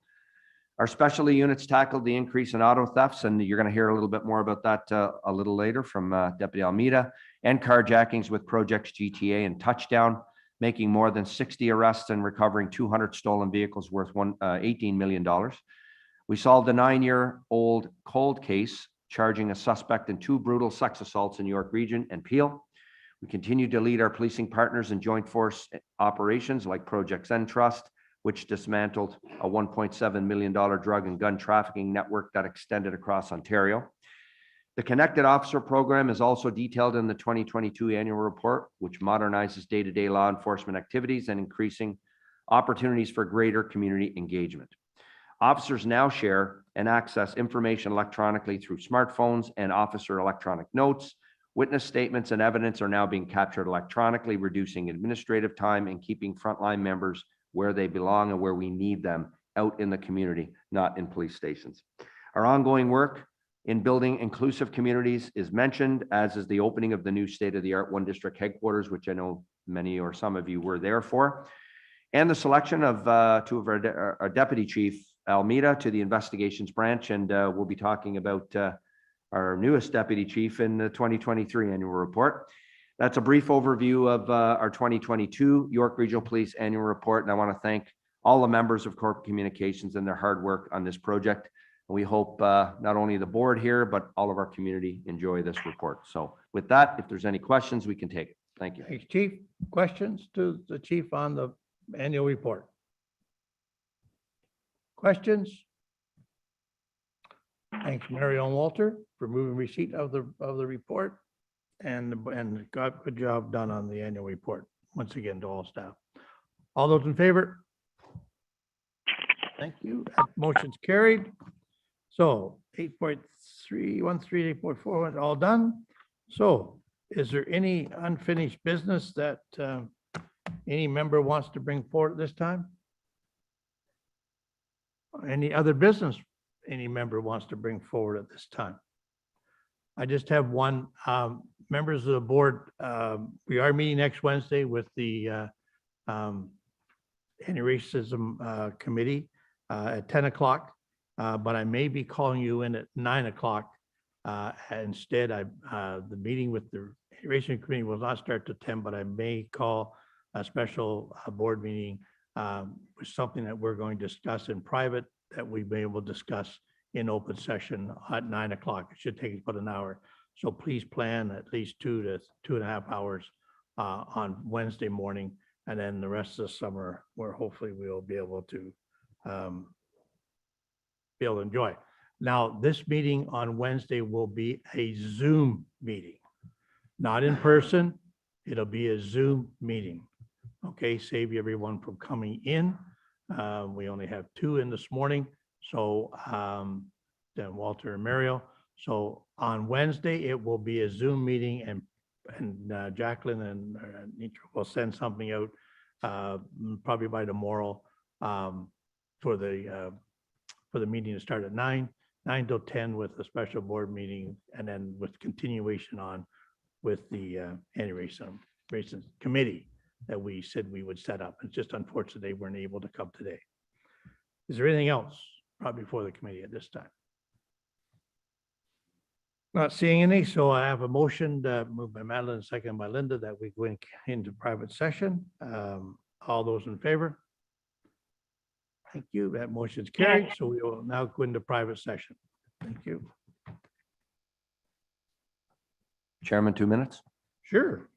Our specialty units tackled the increase in auto thefts, and you're going to hear a little bit more about that a little later from Deputy Almeida, and carjackings with Projects GTA and Touchdown, making more than 60 arrests and recovering 200 stolen vehicles worth $18 million. We solved a 9-year-old cold case charging a suspect in 2 brutal sex assaults in York Region and Peel. We continue to lead our policing partners in joint force operations like Projects Entrust, which dismantled a $1.7 million drug and gun trafficking network that extended across Ontario. The Connected Officer Program is also detailed in the 2022 annual report, which modernizes day-to-day law enforcement activities and increasing opportunities for greater community engagement. Officers now share and access information electronically through smartphones and officer electronic notes. Witness statements and evidence are now being captured electronically, reducing administrative time and keeping frontline members where they belong and where we need them, out in the community, not in police stations. Our ongoing work in building inclusive communities is mentioned, as is the opening of the new state-of-the-art 1 district headquarters, which I know many or some of you were there for, and the selection of 2 of our deputy chief, Almeida, to the investigations branch. And we'll be talking about our newest deputy chief in the 2023 annual report. That's a brief overview of our 2022 York Regional Police annual report. And I want to thank all the members of Corporate Communications and their hard work on this project. And we hope not only the board here, but all of our community enjoy this report. So with that, if there's any questions, we can take it. Thank you. Thanks, Chief. Questions to the chief on the annual report? Questions? Thanks, Marion Walter, for moving receipt of the report, and good job done on the annual report. Once again, to all staff. All those in favor? Thank you. That motion's carried. So 8.3, 1.3, 8.4, all done. So is there any unfinished business that any member wants to bring forward this time? Any other business any member wants to bring forward at this time? I just have one. Members of the board, we are meeting next Wednesday with the anti-racism committee at 10 o'clock, but I may be calling you in at 9 o'clock. Instead, the meeting with the racism committee will not start till 10, but I may call a special board meeting with something that we're going to discuss in private that we may will discuss in open session at 9 o'clock. It should take about an hour. So please plan at least 2 to 2.5 hours on Wednesday morning, and then the rest of the summer, where hopefully we'll be able to enjoy. Now, this meeting on Wednesday will be a Zoom meeting, not in person. It'll be a Zoom meeting. Okay, save everyone from coming in. We only have 2 in this morning. So then Walter and Mario. So on Wednesday, it will be a Zoom meeting, and Jacqueline and Nitra will send something out probably by tomorrow for the meeting to start at 9 till 10 with a special board meeting, and then with continuation on with the anti-racism committee that we said we would set up. It's just unfortunate they weren't able to come today. Is there anything else brought before the committee at this time? Not seeing any, so I have a motion moved by Madeline, second by Linda, that we go into private session. All those in favor? Thank you. That motion is carried. So we will now go into private session. Thank you. Chairman, 2 minutes? Sure.